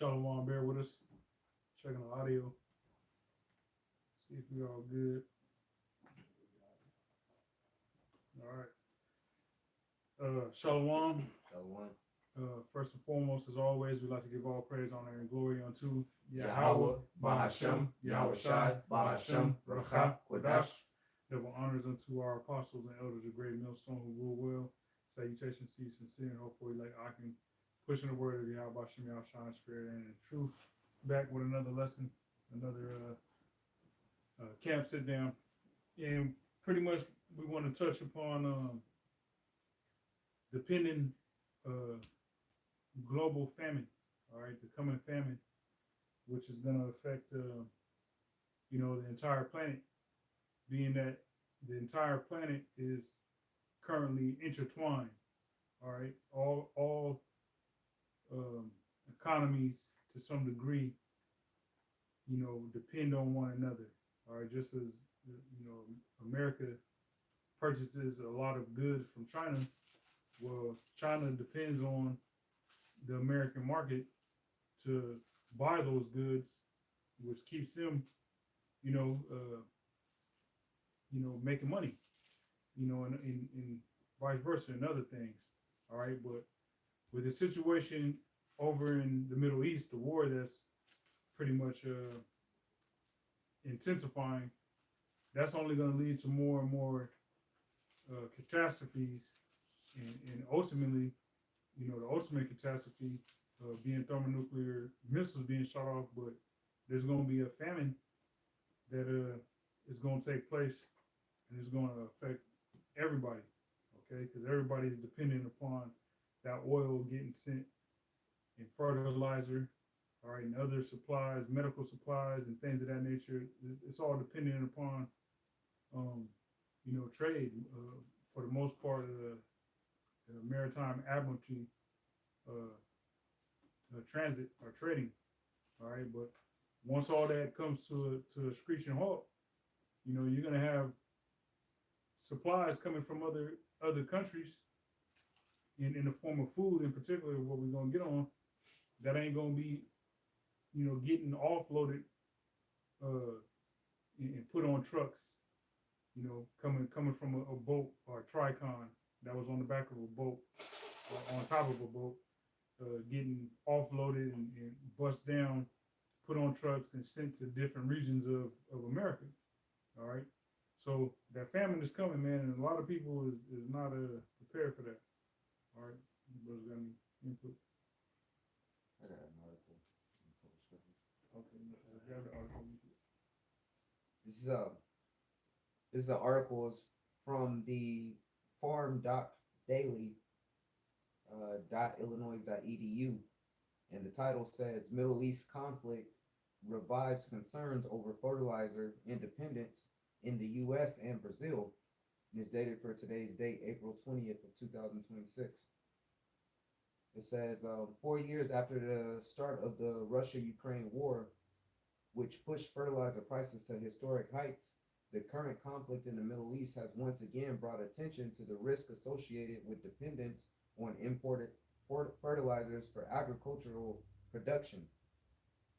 Shalom, bear with us. Checking the audio. See if we all good. All right. Shalom. Shalom. First and foremost, as always, we'd like to give all praise, honor, and glory unto Yahweh, Bahashem, Yahweh Shai, Bahashem, Racha, Kodash. Double honors unto our apostles and elders of great millstone who rule well. Salutations to you, sincere, and hopefully, like I can pushing the word of Yahweh Bahashem, Yahweh Shai, in spirit and in truth. Back with another lesson, another camp sit down, and pretty much we want to touch upon the pending global famine. All right, the coming famine, which is going to affect the entire planet, being that the entire planet is currently intertwined. All right, all economies to some degree, depend on one another. All right, just as America purchases a lot of goods from China, well, China depends on the American market to buy those goods, which keeps them, making money, and vice versa and other things. All right, but with the situation over in the Middle East, the war that's pretty much intensifying, that's only going to lead to more and more catastrophes, and ultimately, the ultimate catastrophe being thermonuclear missiles being shot off. But there's going to be a famine that is going to take place, and it's going to affect everybody, okay? Because everybody's dependent upon that oil getting sent in fertilizer, all right, and other supplies, medical supplies, and things of that nature. It's all dependent upon, trade. For the most part, the maritime admiralty transit or trading, all right. But once all that comes to a screeching halt, you're gonna have supplies coming from other countries in the form of food, in particular, what we're gonna get on, that ain't gonna be, getting offloaded and put on trucks, coming from a boat or a tricon that was on the back of a boat or on top of a boat, getting offloaded and bust down, put on trucks and sent to different regions of America. All right. So that famine is coming, man, and a lot of people is not prepared for that. All right. Brothers got any input? I got an article. Okay. Grab the article. This is an article from the farm.daily .illinois.edu, and the title says Middle East conflict revives concerns over fertilizer independence in the U.S. and Brazil. And it's dated for today's date, April 20th of 2026. It says 4 years after the start of the Russia-Ukraine war, which pushed fertilizer prices to historic heights, the current conflict in the Middle East has once again brought attention to the risk associated with dependence on imported fertilizers for agricultural production.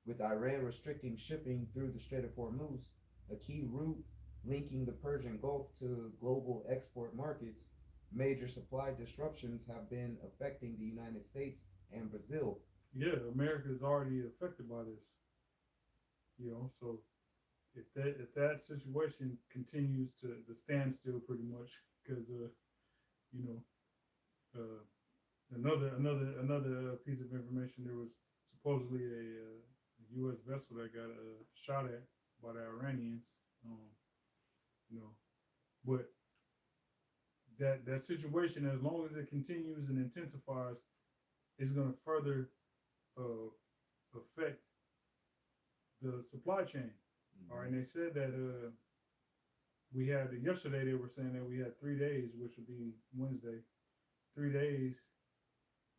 With Iran restricting shipping through the Strait of Hormuz, a key route linking the Persian Gulf to global export markets, major supply disruptions have been affecting the United States and Brazil. Yeah, America is already affected by this. So if that situation continues to stand still, pretty much, because another piece of information, there was supposedly a U.S. vessel that got shot at by the Iranians. But that situation, as long as it continues and intensifies, is going to further affect the supply chain. All right, and they said that we had yesterday. They were saying that we had 3 days, which would be Wednesday, 3 days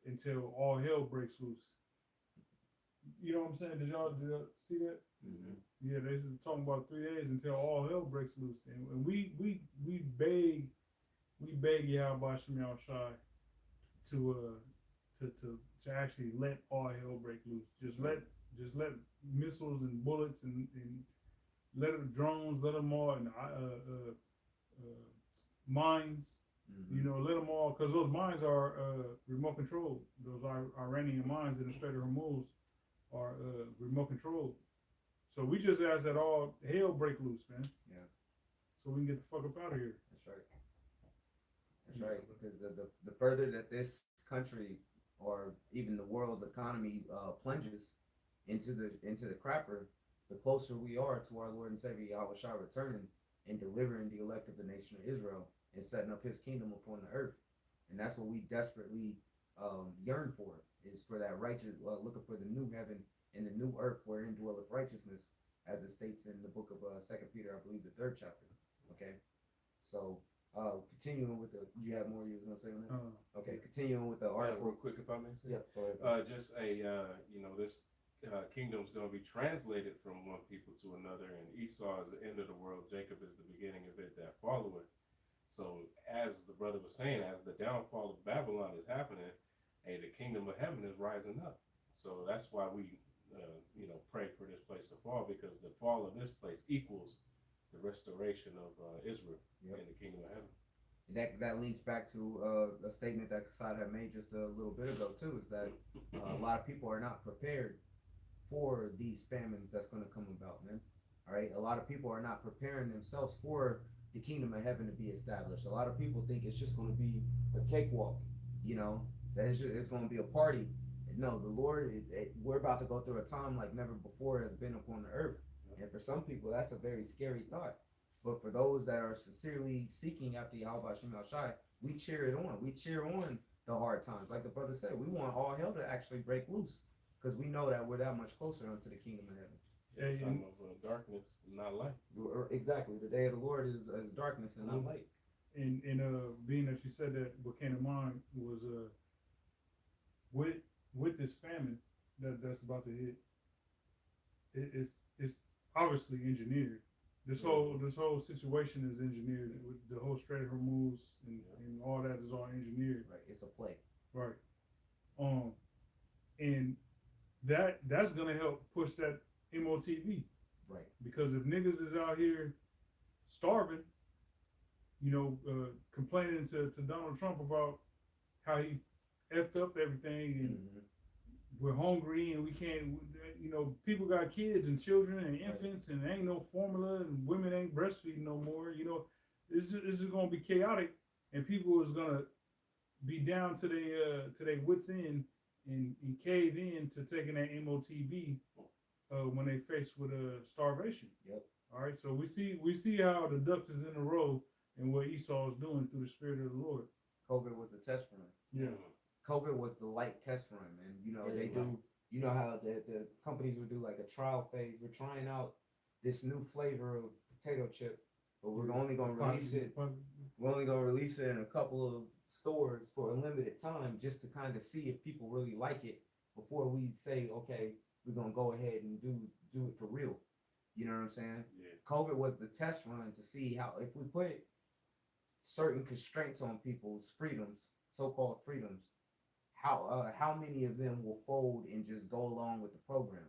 until all hell breaks loose. You know what I'm saying? Did y'all see that? Mm-hmm. Yeah, they were talking about 3 days until all hell breaks loose, and we beg Yahweh Shem Shai to to actually let all hell break loose. Just let missiles and bullets and let them drones, let them all, and mines. You know, let them all, because those mines are remote controlled. Those Iranian mines in the Strait of Hormuz are remote controlled. So we just ask that all hell break loose, man. Yeah. So we can get the fuck up out of here. That's right. That's right. Because the further that this country or even the world's economy plunges into the crapper, the closer we are to our Lord and Savior Yahweh Shah returning and delivering the elect of the nation of Israel and setting up His kingdom upon the earth. And that's what we desperately yearn for, is for that righteous, looking for the new heaven and the new earth wherein dwelleth righteousness, as it states in the book of 2 Peter, I believe, the 3rd chapter. Okay, so continuing with the, you have more you was gonna say on that? Okay, continuing with the article. Real quick, if I may say. Yeah, go ahead. Just this kingdom's going to be translated from one people to another, and Esau is the end of the world. Jacob is the beginning of it that followeth. So, as the brother was saying, as the downfall of Babylon is happening, hey, the kingdom of heaven is rising up. So that's why we, pray for this place to fall, because the fall of this place equals the restoration of Israel in the kingdom of heaven. That links back to a statement that Kassad had made just a little bit ago too, is that a lot of people are not prepared for these famines that's going to come about, man. All right, a lot of people are not preparing themselves for the kingdom of heaven to be established. A lot of people think it's just going to be a cakewalk, that it's going to be a party. No, the Lord, we're about to go through a time like never before has been upon the earth. And for some people, that's a very scary thought. But for those that are sincerely seeking after Yahweh Hashem Shai, we cheer it on. We cheer on the hard times. Like the brother said, we want all hell to actually break loose, because we know that we're that much closer unto the kingdom of heaven. Yeah, time of darkness, not light. Exactly. The day of the Lord is darkness and not light. And being that you said that, what came to mind was with this famine that's about to hit, it's obviously engineered. This whole situation is engineered. With the whole Strait of Hormuz and all that is all engineered. Right. It's a play. Right. And that's gonna help push that MOTB. Right. Because if niggas is out here starving, complaining to Donald Trump about how he effed up everything, and we're hungry and we can't, people got kids and children and infants, and there ain't no formula, and women ain't breastfeeding no more. It's just gonna be chaotic, and people is gonna be down to their wits end and cave in to taking that MOTB when they faced with starvation. Yep. All right. So we see how the ducks is in a row and what Esau is doing through the Spirit of the Lord. COVID was the test run. Yeah. COVID was the light test run, and they do. You know how the companies would do like a trial phase. We're trying out this new flavor of potato chip, but we're only going to release it. We're only going to release it in a couple of stores for a limited time, just to kind of see if people really like it before we say, okay, we're going to go ahead and do it for real. You know what I'm saying? Yeah. COVID was the test run to see how, if we put certain constraints on people's freedoms, so-called freedoms, how many of them will fold and just go along with the program,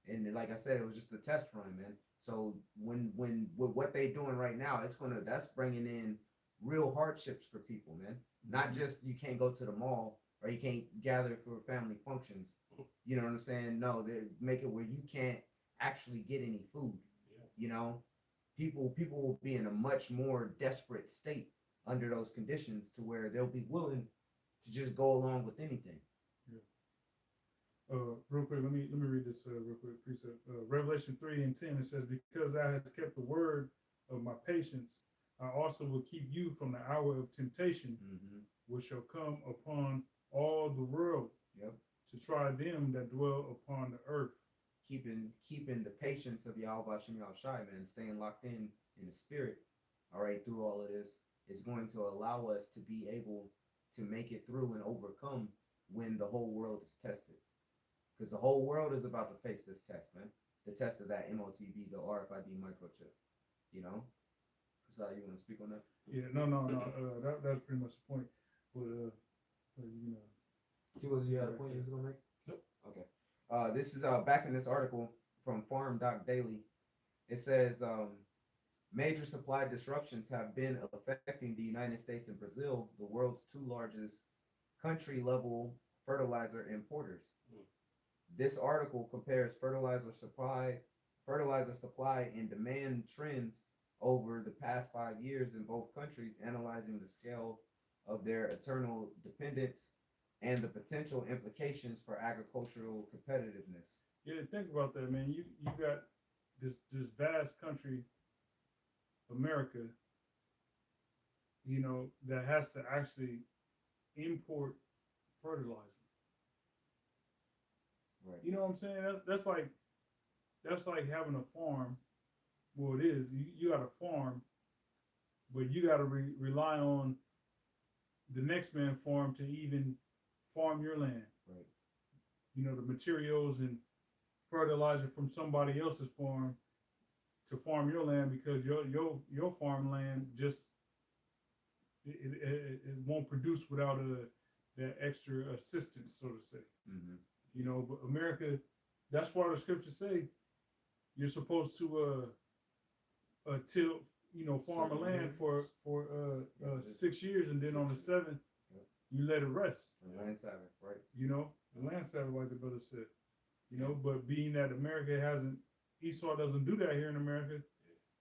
And like I said, it was just a test run, man. So when with what they doing right now, that's bringing in real hardships for people, man. Not just you can't go to the mall or you can't gather for family functions. You know what I'm saying? No, they make it where you can't actually get any food. Yeah. People will be in a much more desperate state under those conditions, to where they'll be willing to just go along with anything. Yeah. Real quick, let me read this real quick precept. Revelation 3:10, it says, "Because thou hast kept the word of my patience, I also will keep you from the hour of temptation, which shall come upon all the world, to try them that dwell upon the earth." Keeping the patience of Yahweh Hashem Shai, man, staying locked in the spirit, all right, through all of this, is going to allow us to be able to make it through and overcome when the whole world is tested. Because the whole world is about to face this test, man. The test of that MOTB, the RFID microchip. So you want to speak on that? Yeah, no. That's pretty much the point. But You had a point you was gonna make? Nope. Okay. This is back in this article from Farm Doc Daily. It says major supply disruptions have been affecting the United States and Brazil, the world's two largest country level fertilizer importers. This article compares fertilizer supply and demand trends over the past 5 years in both countries, analyzing the scale of their eternal dependence and the potential implications for agricultural competitiveness. Yeah, think about that, man. You got this vast country, America, you know, that has to actually import fertilizer. Right. You know what I'm saying? That's like having a farm. Well, it is. You got a farm, but you got to rely on the next man farm to even farm your land. Right. You know, the materials and fertilizer from somebody else's farm to farm your land, because your farmland just it won't produce without that extra assistance, so to say. Mm-hmm. You know, but America, that's why the scriptures say you're supposed to till, you know, farm a land for 6 years, and then on the seventh you let it rest. The land Sabbath, right? You know, the land Sabbath, like the brother said. You know, but being that America Esau doesn't do that here in America.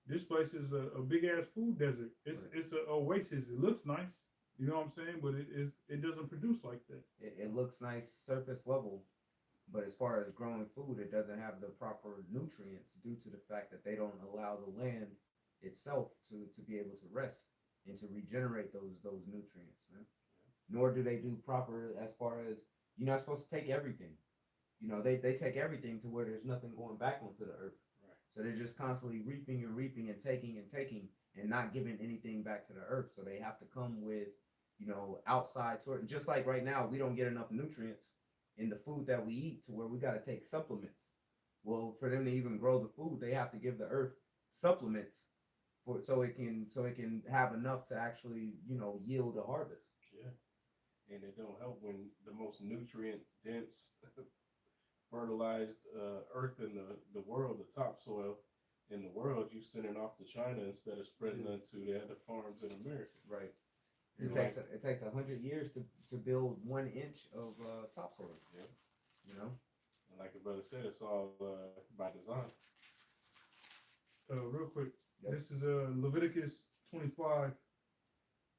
This place is a big ass food desert. It's an oasis. It looks nice, you know what I'm saying, but it doesn't produce like that. It looks nice surface level, but as far as growing food, it doesn't have the proper nutrients due to the fact that they don't allow the land itself to be able to rest and to regenerate those nutrients, man. Nor do they do proper as far as, you're not supposed to take everything. You know, they take everything to where there's nothing going back onto the earth. Right. So they're just constantly reaping and taking and not giving anything back to the earth. So they have to come with, you know, outside sort of, just like right now, we don't get enough nutrients in the food that we eat to where we got to take supplements. Well, for them to even grow the food, they have to give the earth supplements so it can have enough to actually, you know, yield a harvest. Yeah. And it don't help when the most nutrient dense fertilized earth in the world, the topsoil in the world, you send it off to China instead of spreading it to the other farms in America. Right. It takes 100 years to build 1 inch of topsoil. Yeah. You know. And like the brother said, it's all by design. Real quick, Yep. This is Leviticus 25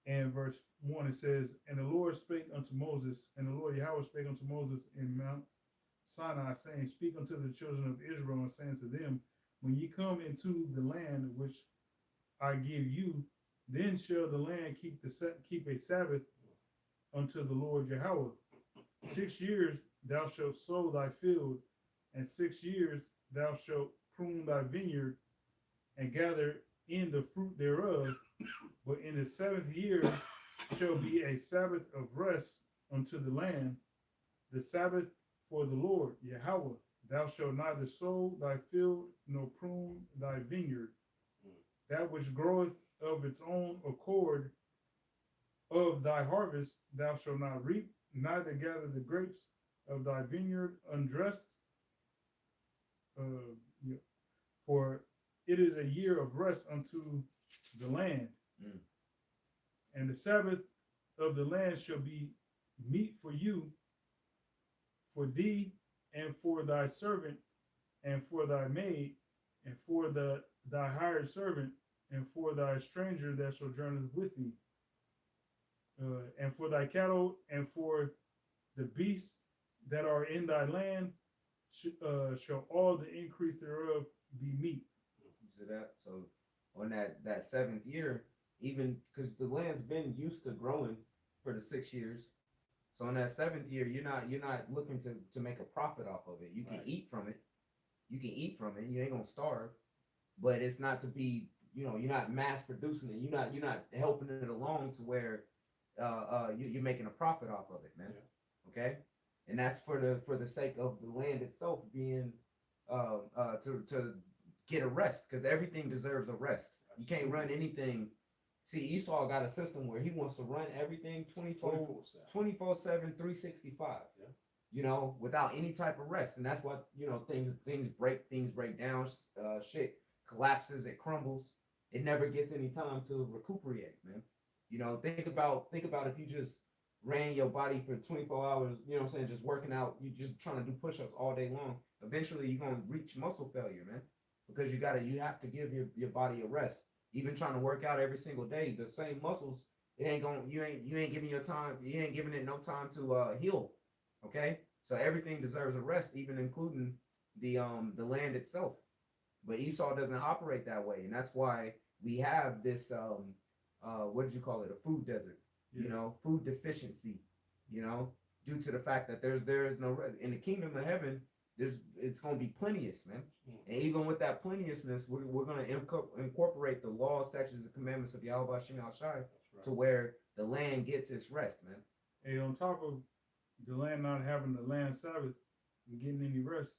and verse 1. It says, "And the Lord spake unto Moses, and the Lord Yahweh spake unto Moses in Mount Sinai, saying, Speak unto the children of Israel, and saying to them, When ye come into the land which I give you, then shall the land keep a Sabbath unto the Lord Yahweh. 6 years thou shalt sow thy field, and 6 years thou shalt prune thy vineyard, and gather in the fruit thereof. But in the 7th year shall be a Sabbath of rest unto the land, the Sabbath for the Lord Yahweh. Thou shalt neither sow thy field nor prune thy vineyard. That which groweth of its own accord of thy harvest thou shalt not reap, neither gather the grapes of thy vineyard undressed. For it is a year of rest unto the land. And the Sabbath of the land shall be meat for you, for thee, and for thy servant, and for thy maid, and for thy hired servant, and for thy stranger that sojourneth with thee, and for thy cattle, and for the beasts that are in thy land, shall all the increase thereof be meat." You see that? So on that 7th year, even because the land's been used to growing for the 6 years, so on that 7th year, you're not looking to make a profit off of it. You can eat from it. You can eat from it. You ain't gonna starve, but it's not to be, you know, you're not mass producing it. You're not helping it along to where you're making a profit off of it, man. Yeah. Okay, and that's for the sake of the land itself being to get a rest, because everything deserves a rest. You can't run anything See, Esau got a system where he wants to run everything 24/7. 24/7, 365. Yeah. You know, without any type of rest. And that's what, you know, things break down, shit collapses, it crumbles. It never gets any time to recuperate, man. You know, think about if you just ran your body for 24 hours, you know what I'm saying, just working out, you just trying to do push-ups all day long. Eventually you're gonna reach muscle failure, man. Because you have to give your body a rest. Even trying to work out every single day, the same muscles, you ain't giving it no time to heal. Okay? So everything deserves a rest, even including the land itself. But Esau doesn't operate that way, and that's why we have this what did you call it? A food desert. Yeah. You know, food deficiency. You know, due to the fact that there is no rest in the kingdom of heaven. It's going to be plenteous, man. And even with that plenteousness, we're going to incorporate the laws, statutes, and commandments of Yahweh Shem Shai to where the land gets its rest, man. Hey, on top of the land not having the land Sabbath and getting any rest,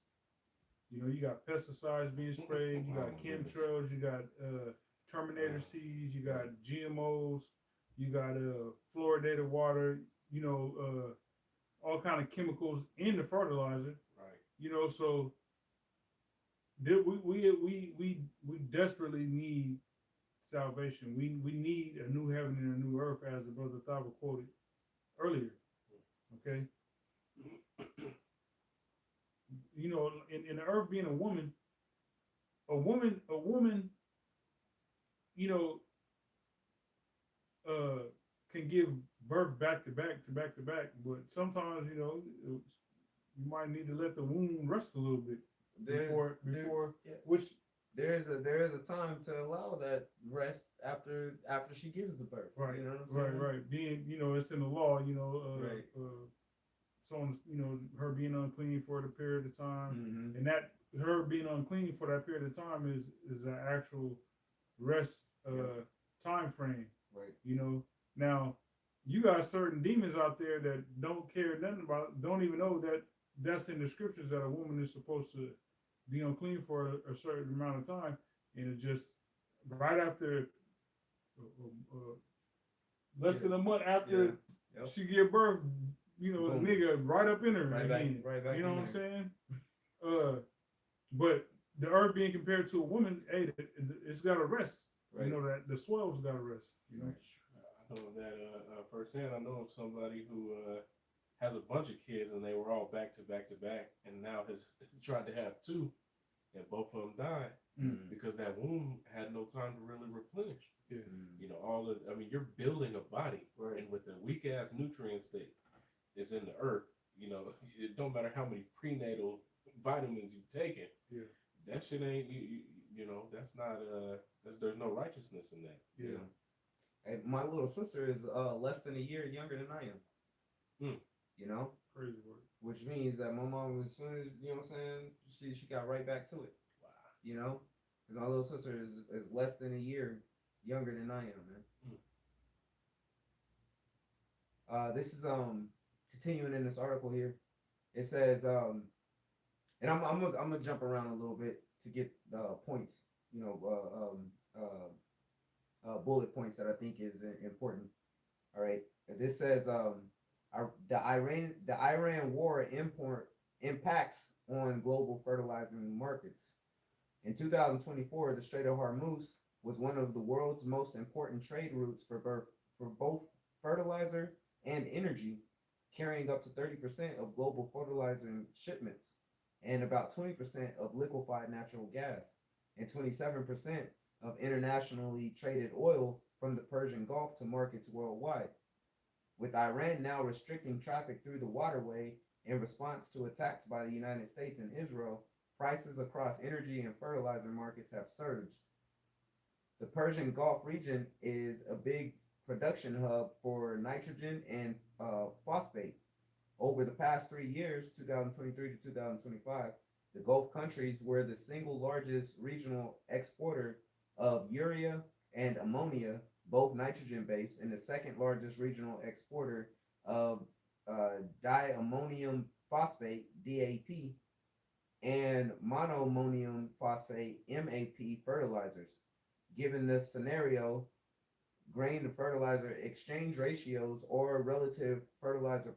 you know, you got pesticides being sprayed, you got chemtrails, you got terminator seeds, you got GMOs, you got fluoridated water, you know, all kind of chemicals in the fertilizer. You know, so we desperately need salvation. We need a new heaven and a new earth, as the brother Thaba quoted earlier. Okay. You know, in the earth being a woman, you know, can give birth back to back, but sometimes, you know, you might need to let the womb rest a little bit before which there is a time to allow that rest after she gives the birth. Right. You know what I'm saying? Right. Being, you know, it's in the law, you know, so, you know, her being unclean for the period of time, and that her being unclean for that period of time is an actual rest time frame. Right. You know, now you got certain demons out there that don't care nothing about, don't even know that that's in the scriptures that a woman is supposed to be unclean for a certain amount of time, and it just right after less than a month after she give birth, you know, the nigga right up in her again. Right back you know what I'm saying? But the earth being compared to a woman, hey, it's got to rest. Right. You know that the soil's got to rest. You know. I know that firsthand. I know of somebody who has a bunch of kids, and they were all back to back, and now has tried to have two, and both of them died because that womb had no time to really replenish. Yeah. You know, you're building a body, and with a weak ass nutrient state, it's in the earth. You know, it don't matter how many prenatal vitamins you've taken. Yeah. That shit ain't you know, that's not there's no righteousness in that. Yeah. You know? And my little sister is less than a year younger than I am. You know? Crazy work. Which means that my mom, as soon as, you know what I'm saying, she got right back to it. Wow. You know? Because my little sister is less than a year younger than I am, man. This is continuing in this article here. It says and I'm gonna jump around a little bit to get points, you know, bullet points that I think is important. All right. This says the Iran war impacts on global fertilizing markets. In 2024, the Strait of Hormuz was one of the world's most important trade routes for both fertilizer and energy, carrying up to 30% of global fertilizer shipments and about 20% of liquefied natural gas and 27% of internationally traded oil from the Persian Gulf to markets worldwide. With Iran now restricting traffic through the waterway in response to attacks by the United States and Israel, prices across energy and fertilizer markets have surged. The Persian Gulf region is a big production hub for nitrogen and phosphate. Over the past 3 years, 2023 to 2025, the Gulf countries were the single largest regional exporter of urea and ammonia, both nitrogen-based, and the second largest regional exporter of diammonium phosphate, DAP, and monoammonium phosphate, MAP fertilizers. Given this scenario, grain to fertilizer exchange ratios or relative fertilizer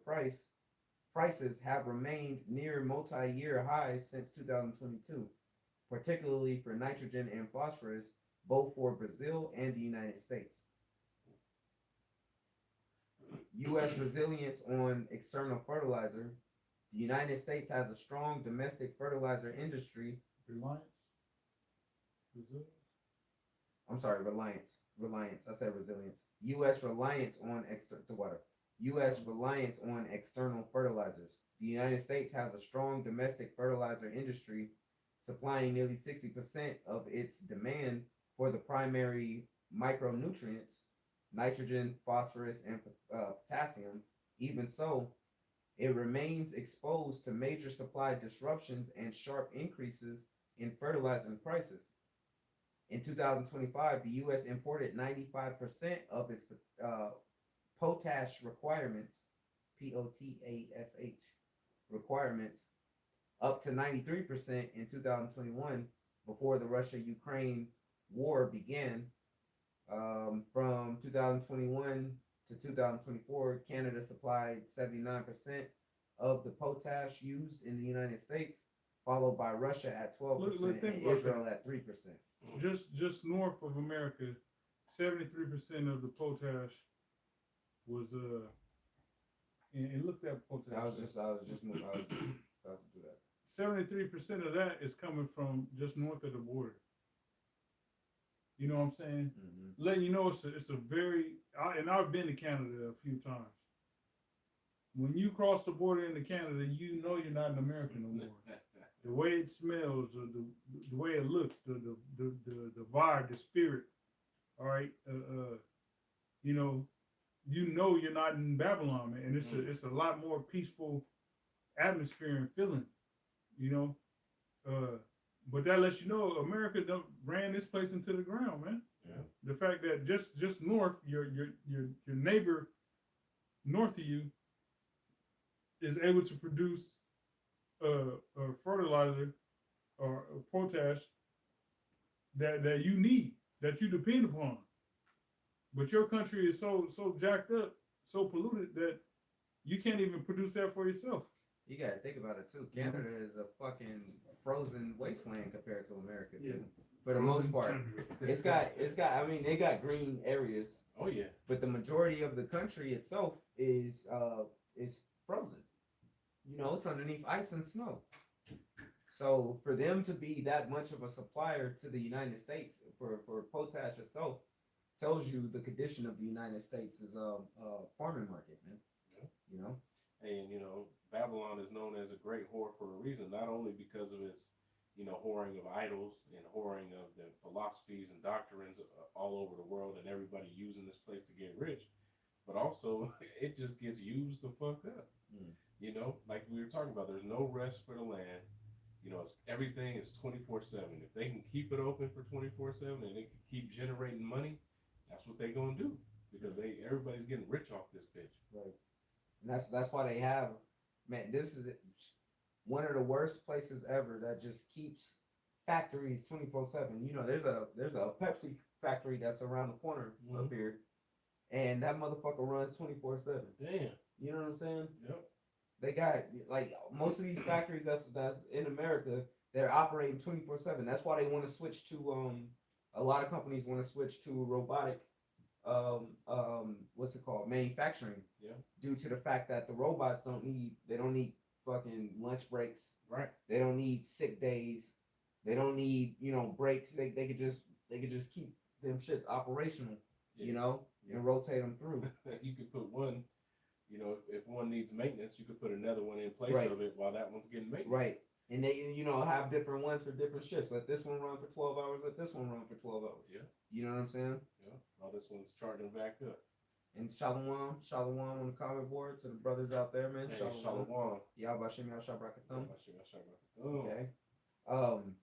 prices have remained near multi-year highs since 2022, particularly for nitrogen and phosphorus, both for Brazil and the United States. U.S. resilience on external fertilizer. The United States has a strong domestic fertilizer industry. Reliance. Brazil. I'm sorry, reliance. I said resilience. U.S. reliance on U.S. reliance on external fertilizers. The United States has a strong domestic fertilizer industry, supplying nearly 60% of its demand for the primary micronutrients, nitrogen, phosphorus, and potassium. Even so, it remains exposed to major supply disruptions and sharp increases in fertilizer prices. In 2025, the U.S. imported 95% of its potash requirements, POTASH requirements, up to 93% in 2021 before the Russia-Ukraine war began. From 2021 to 2024, Canada supplied 79% of the potash used in the United States, followed by Russia at 12% and Israel at 3%. Just north of America, 73% of the potash was and look at potash. I was just about to do that. 73% of that is coming from just north of the border. You know what I'm saying? Mm-hmm. Letting you know it's a very, and I've been to Canada a few times. When you cross the border into Canada, you know you're not in America no more. The way it smells, the way it looks, the vibe, the spirit. All right, you know you're not in Babylon, man, and it's a lot more peaceful atmosphere and feeling. You know, but that lets you know America ran this place into the ground, man. Yeah. The fact that just north, your neighbor north of you is able to produce a fertilizer or a potash that you need, that you depend upon. But your country is so jacked up, so polluted that you can't even produce that for yourself. You gotta think about it too. Canada is a fucking frozen wasteland compared to America too. Yeah. For the most part, it's got. I mean, they got green areas. Oh yeah. But the majority of the country itself is frozen. You know, it's underneath ice and snow. So for them to be that much of a supplier to the United States for potash itself tells you the condition of the United States is a farming market, man. Yeah. You know. And you know, Babylon is known as a great whore for a reason, not only because of its, you know, whoring of idols and whoring of the philosophies and doctrines all over the world and everybody using this place to get rich, but also it just gets used the fuck up. Mm. You know, like we were talking about, there's no rest for the land. You know, everything is 24/7. If they can keep it open for 24/7 and they can keep generating money, that's what they're gonna do because everybody's getting rich off this bitch. Right. And that's why they have, man, this is one of the worst places ever that just keeps factories 24/7. You know, there's a Pepsi factory that's around the corner up here, and that motherfucker runs 24/7. Damn. You know what I'm saying? Yep. They got, like, most of these factories that's in America, they're operating 24/7. That's why they want to switch to a lot of companies want to switch to robotic what's it called, manufacturing. Yeah. Due to the fact that the robots don't need fucking lunch breaks. Right. They don't need sick days. They don't need, you know, breaks. They could just keep them shits operational, Yeah. you know, and rotate them through. You could put one, you know, if one needs maintenance, you could put another one in place Right. of it while that one's getting maintenance. Right. And they, you know, have different ones for different shifts. Let this one run for 12 hours. Let this one run for 12 hours. Yeah. You know what I'm saying? Yeah. While this one's charging back up. And shalom on the comment board to the brothers out there, man. Hey, Shalom. shalom. Yabashim Yashabrakathum. Okay. Okay.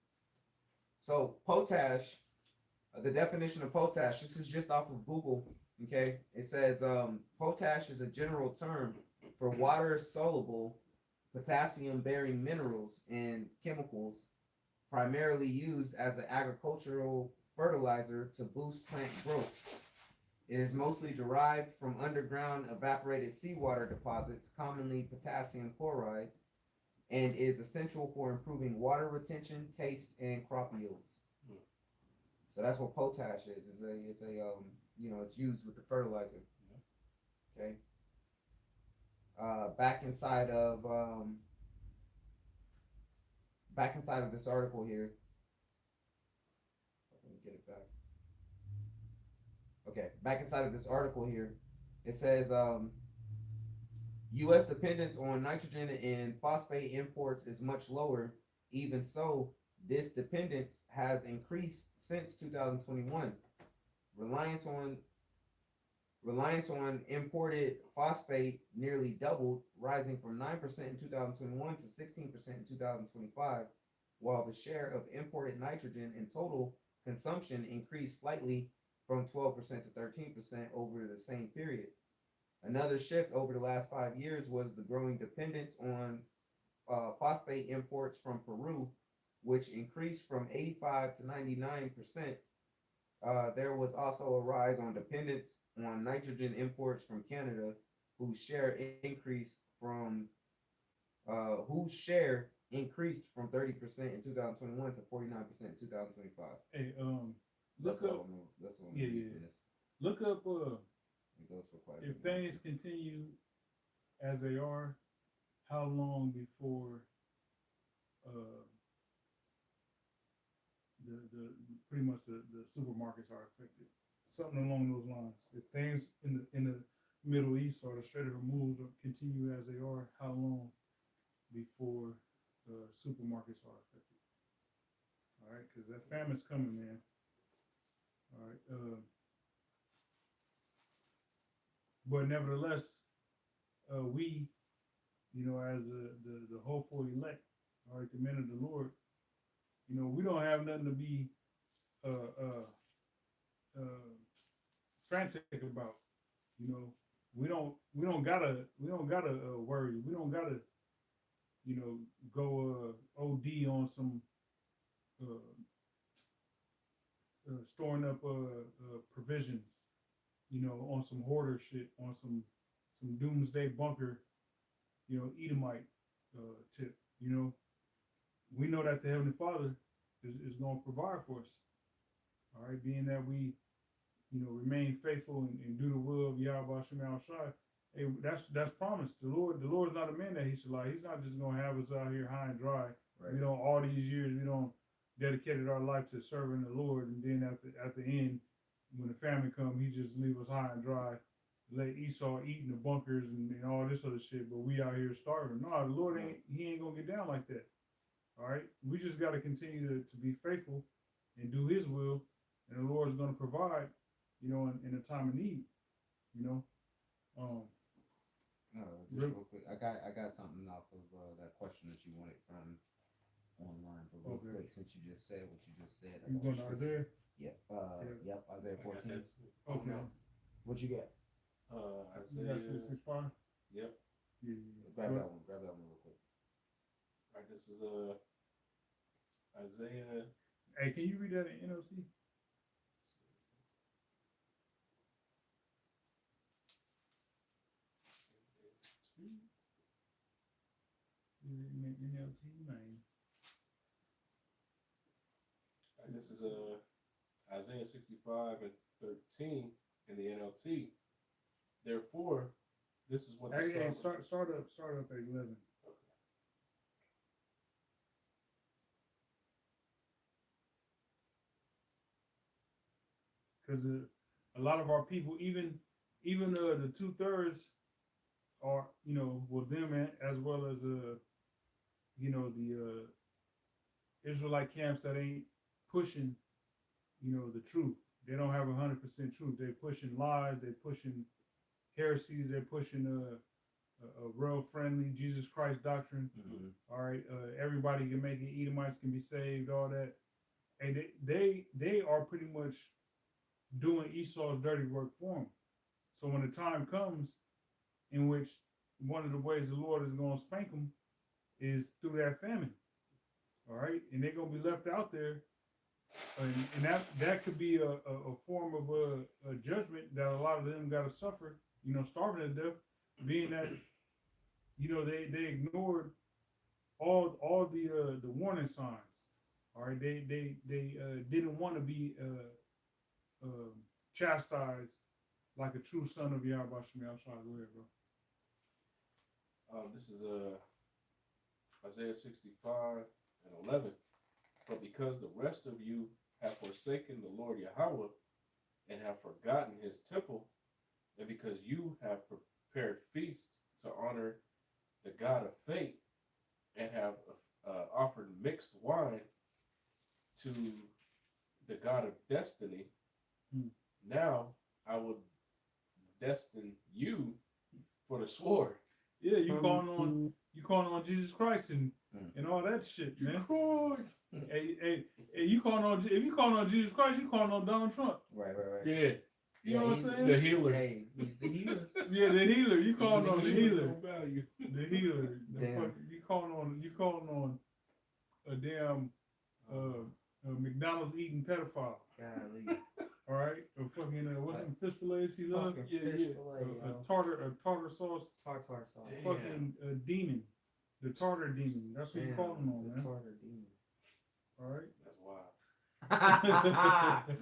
So potash, the definition of potash, this is just off of Google. Okay. It says potash is a general term for water soluble potassium bearing minerals and chemicals primarily used as an agricultural fertilizer to boost plant growth. It is mostly derived from underground evaporated seawater deposits, commonly potassium chloride, and is essential for improving water retention, taste, and crop yields. So that's what potash is. It's a it's used with the fertilizer. Okay. Back inside of this article here. Let me get it back. Okay, back inside of this article here, it says U.S. dependence on nitrogen and phosphate imports is much lower. Even so, this dependence has increased since 2021. Reliance on imported phosphate nearly doubled, rising from 9% in 2021 to 16% in 2025, while the share of imported nitrogen in total consumption increased slightly from 12% to 13% over the same period. Another shift over the last 5 years was the growing dependence on phosphate imports from Peru, which increased from 85 to 99%. There was also a rise on dependence on nitrogen imports from Canada, whose share increased from 30% in 2021 to 49% in 2025. Hey, That's look what up. I'm Yeah, reading yeah. from this. Look up. It goes for quite a If bit. things continue as they are, how long before the pretty much the supermarkets are affected? Something along those lines. If things in the Middle East or the Strait of Hormuz continue as they are, how long before supermarkets are affected? All right, because that famine's coming, man. All right. But nevertheless, we, as the hopeful elect, all right, the men of the Lord, we don't have nothing to be frantic about. We don't gotta worry. We don't gotta go OD on some storing up provisions, on some hoarder shit, on some doomsday bunker, Edomite tip. We know that the Heavenly Father is going to provide for us. All right, being that we, remain faithful and do the will of Yahweh Shem Shai. Hey, that's promised. The Lord's not a man that he should lie. He's not just going to have us out here high and dry. Right. All these years we don't dedicated our life to serving the Lord, and then at the end, when the famine comes, he just leave us high and dry, let Esau eat in the bunkers and all this other shit, but we out here starving. No, the Lord ain't gonna get down like that. All right, we just got to continue to be faithful and do His will, and the Lord's gonna provide, in a time of need. Just real quick, I got something off of that question that you wanted from online, but real quick, since you just said what you just said. You going to Isaiah? Yep. Yep. Isaiah 14. Okay. What you got? Isaiah 6:5. Yep. Yeah. Grab that one. Grab that one real quick. All right. This is Isaiah. Hey, can you read that in NLT? NLT, man. This is Isaiah 65 and 13 in the NLT. Therefore, this is what the Hey, start up at 11. Because a lot of our people, even the 2/3 are, them as well as the Israelite camps that ain't pushing, the truth. They don't have 100% truth. They're pushing lies. They're pushing heresies. They're pushing a real friendly Jesus Christ doctrine. Mm-hmm. All right, everybody can make it. Edomites can be saved. All that, and they are pretty much doing Esau's dirty work for him. So when the time comes, in which one of the ways the Lord is going to spank them is through that famine. All right, and they're going to be left out there and that could be a form of a judgment that a lot of them got to suffer. You know, starving to death, being that they ignored all the warning signs. All right, they didn't want to be chastised like a true son of Yahweh Shem Yahshua. Go ahead, bro. This is Isaiah 65:11. But because the rest of you have forsaken the Lord Yahweh and have forgotten his temple, and because you have prepared feasts to honor the God of fate and have offered mixed wine to the God of destiny, now I will destine you for the sword. Yeah, you calling on Jesus Christ and all that shit, man. Hey, you calling on if you calling on Jesus Christ, you calling on Donald Trump. Right. Yeah. You know what I'm saying? The healer. Hey, he's the healer. Yeah, the healer. You calling on the healer. Value. The healer. Damn. You calling on a damn McDonald's eating pedophile. Golly. All right, a fucking what's them fish fillets he loves? Fucking fish fillet, a tartar sauce. Tartar sauce. Damn. Fucking demon, the tartar demon. That's what you calling on, the man. tartar demon. All right. That's wild.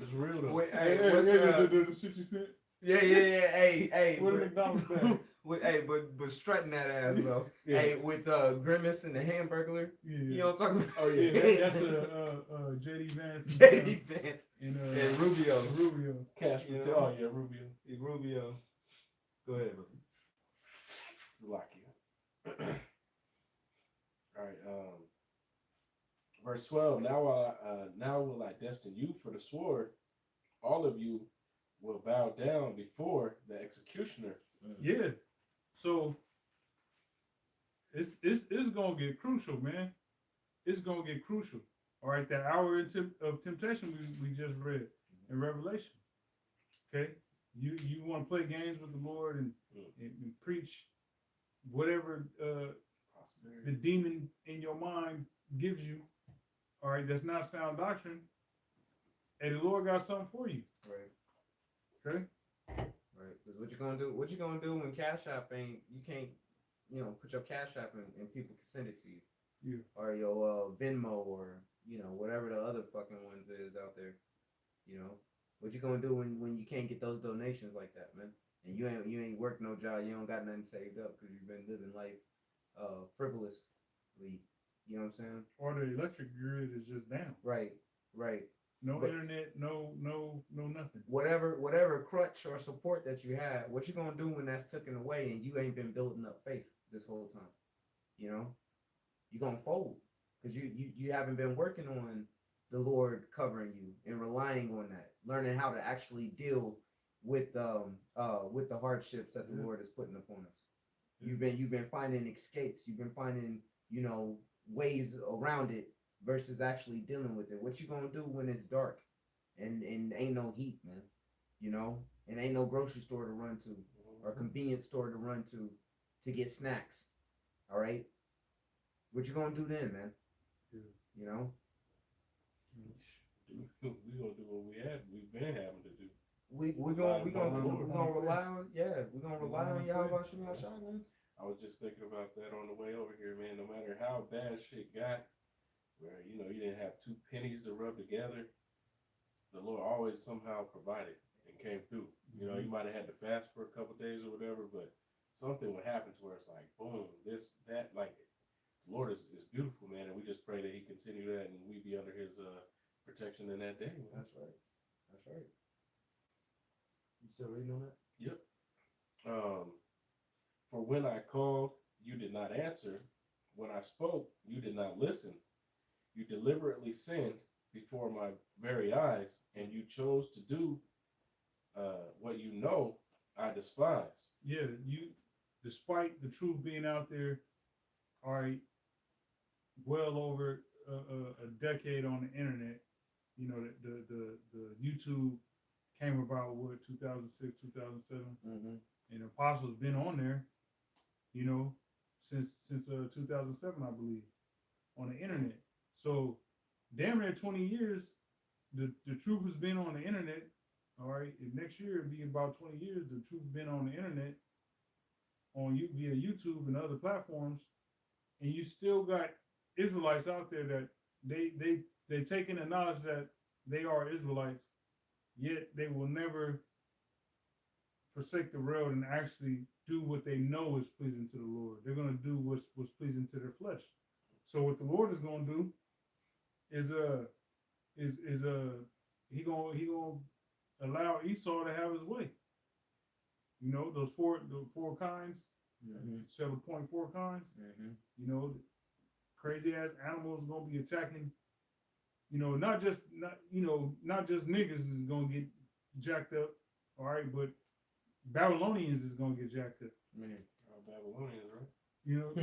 It's real though. Wait, Hey, hey, what's the shit you said? Yeah. Hey, What a McDonald's bag. but strutting that ass though. Yeah. Hey, with Grimace and the Hamburglar. Yeah. You know what I'm talking about? Oh yeah. That's a JD Vance. JD Vance and Rubio. Rubio. Cash You Patel. know? Oh yeah, Rubio. Rubio. Go ahead, bro. Slovakia. All right. Verse 12. Now will I destine you for the sword. All of you will bow down before the executioner. Yeah. So it's gonna get crucial, man. It's gonna get crucial. All right, that hour of temptation we just read in Revelation. Okay, you want to play games with the Lord and preach whatever the demon in your mind gives you. All right, that's not sound doctrine. Hey, the Lord got something for you. Right. Okay. Right. Because what you gonna do? What you gonna do when Cash App ain't? You can't, put your Cash App and people can send it to you. Yeah. Or your Venmo or whatever the other fucking ones is out there. What you gonna do when you can't get those donations like that, man? And you ain't worked no job. You don't got nothing saved up because you've been living life frivolously. You know what I'm saying? Or the electric grid is just down. Right. No But- internet, no nothing. Whatever crutch or support that you have, what you gonna do when that's taken away and you ain't been building up faith this whole time? You gonna fold because you haven't been working on the Lord covering you and relying on that, learning how to actually deal with the hardships that the Lord is putting upon us. You've been finding escapes. You've been finding ways around it versus actually dealing with it. What you gonna do when it's dark and ain't no heat, man? And ain't no grocery store to run to or convenience store to run to get snacks. All right, what you gonna do then, man? Yeah. We gonna do what we've been having to do. We're gonna rely on Yahweh Shem Yahshua, man. I was just thinking about that on the way over here, man. No matter how bad shit got, where you didn't have 2 pennies to rub together, the Lord always somehow provided and came through. You might have had to fast for a couple days or whatever, but something would happen to where it's like boom, like the Lord is beautiful, man, and we just pray that He continue that and we be under His protection in that day. Man. That's right. You still reading on that? Yep. For when I called, you did not answer. When I spoke, you did not listen. You deliberately sinned before my very eyes, and you chose to do what I despise. Yeah, despite the truth being out there, all right, well over a decade on the internet, the YouTube came about 2006, 2007, and Apostle's been on there, since 2007, I believe, on the internet. So damn near 20 years the truth has been on the internet. All right, and next year it'll be about 20 years. The truth has been on the internet, via YouTube and other platforms, and you still got Israelites out there that they take in the knowledge that they are Israelites, yet they will never forsake the road and actually do what they know is pleasing to the Lord. They're gonna do what's pleasing to their flesh. So what the Lord is gonna do is he gonna allow Esau to have his way. You know, the four kinds, Mm-hmm. 7.4 kinds. Mm-hmm. You know, crazy ass animals gonna be attacking. You know, not just niggas is gonna get jacked up. All right, but Babylonians is gonna get jacked up. Man. Babylonians, right? You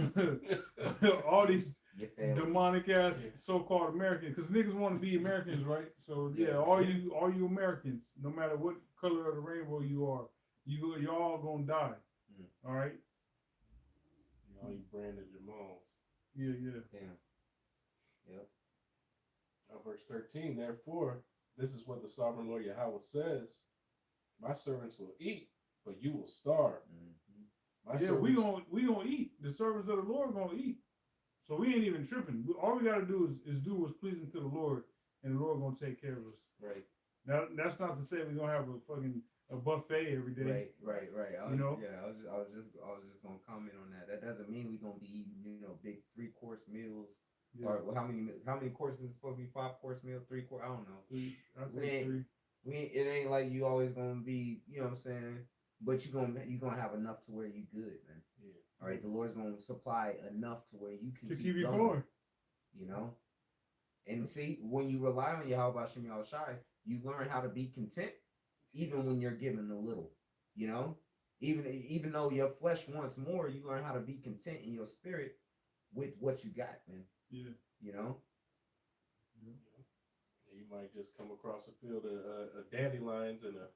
know, all these demonic ass so-called Americans, because niggas want to be Americans, right? So yeah, all you Americans, no matter what color of the rainbow you are, y'all gonna die. All right. All you Brandon Jamal. Yeah. Damn. Yep. Verse 13. Therefore, this is what the sovereign Lord Yahweh says: My servants will eat, but you will starve. We gonna eat. The servants of the Lord gonna eat. So we ain't even tripping. All we gotta do is do what's pleasing to the Lord, and the Lord gonna take care of us. Right. Now that's not to say we're gonna have a buffet every day. Right. I was just gonna comment on that. That doesn't mean we're gonna be eating, big 3-course meals. Yeah. Or how many courses is supposed to be? 5-course meal, 3-course? I don't know. I think three. It ain't like you always gonna be, you know what I'm saying? But you're gonna have enough to where you good, man. Yeah. All right, the Lord's gonna supply enough to where you can to keep going. You know? And see, when you rely on Yahweh Shem Yahushai, you learn how to be content even when you're given a little. You know? Even though your flesh wants more, you learn how to be content in your spirit with what you got, man. Yeah. You know? You might just come across a field of dandelions and a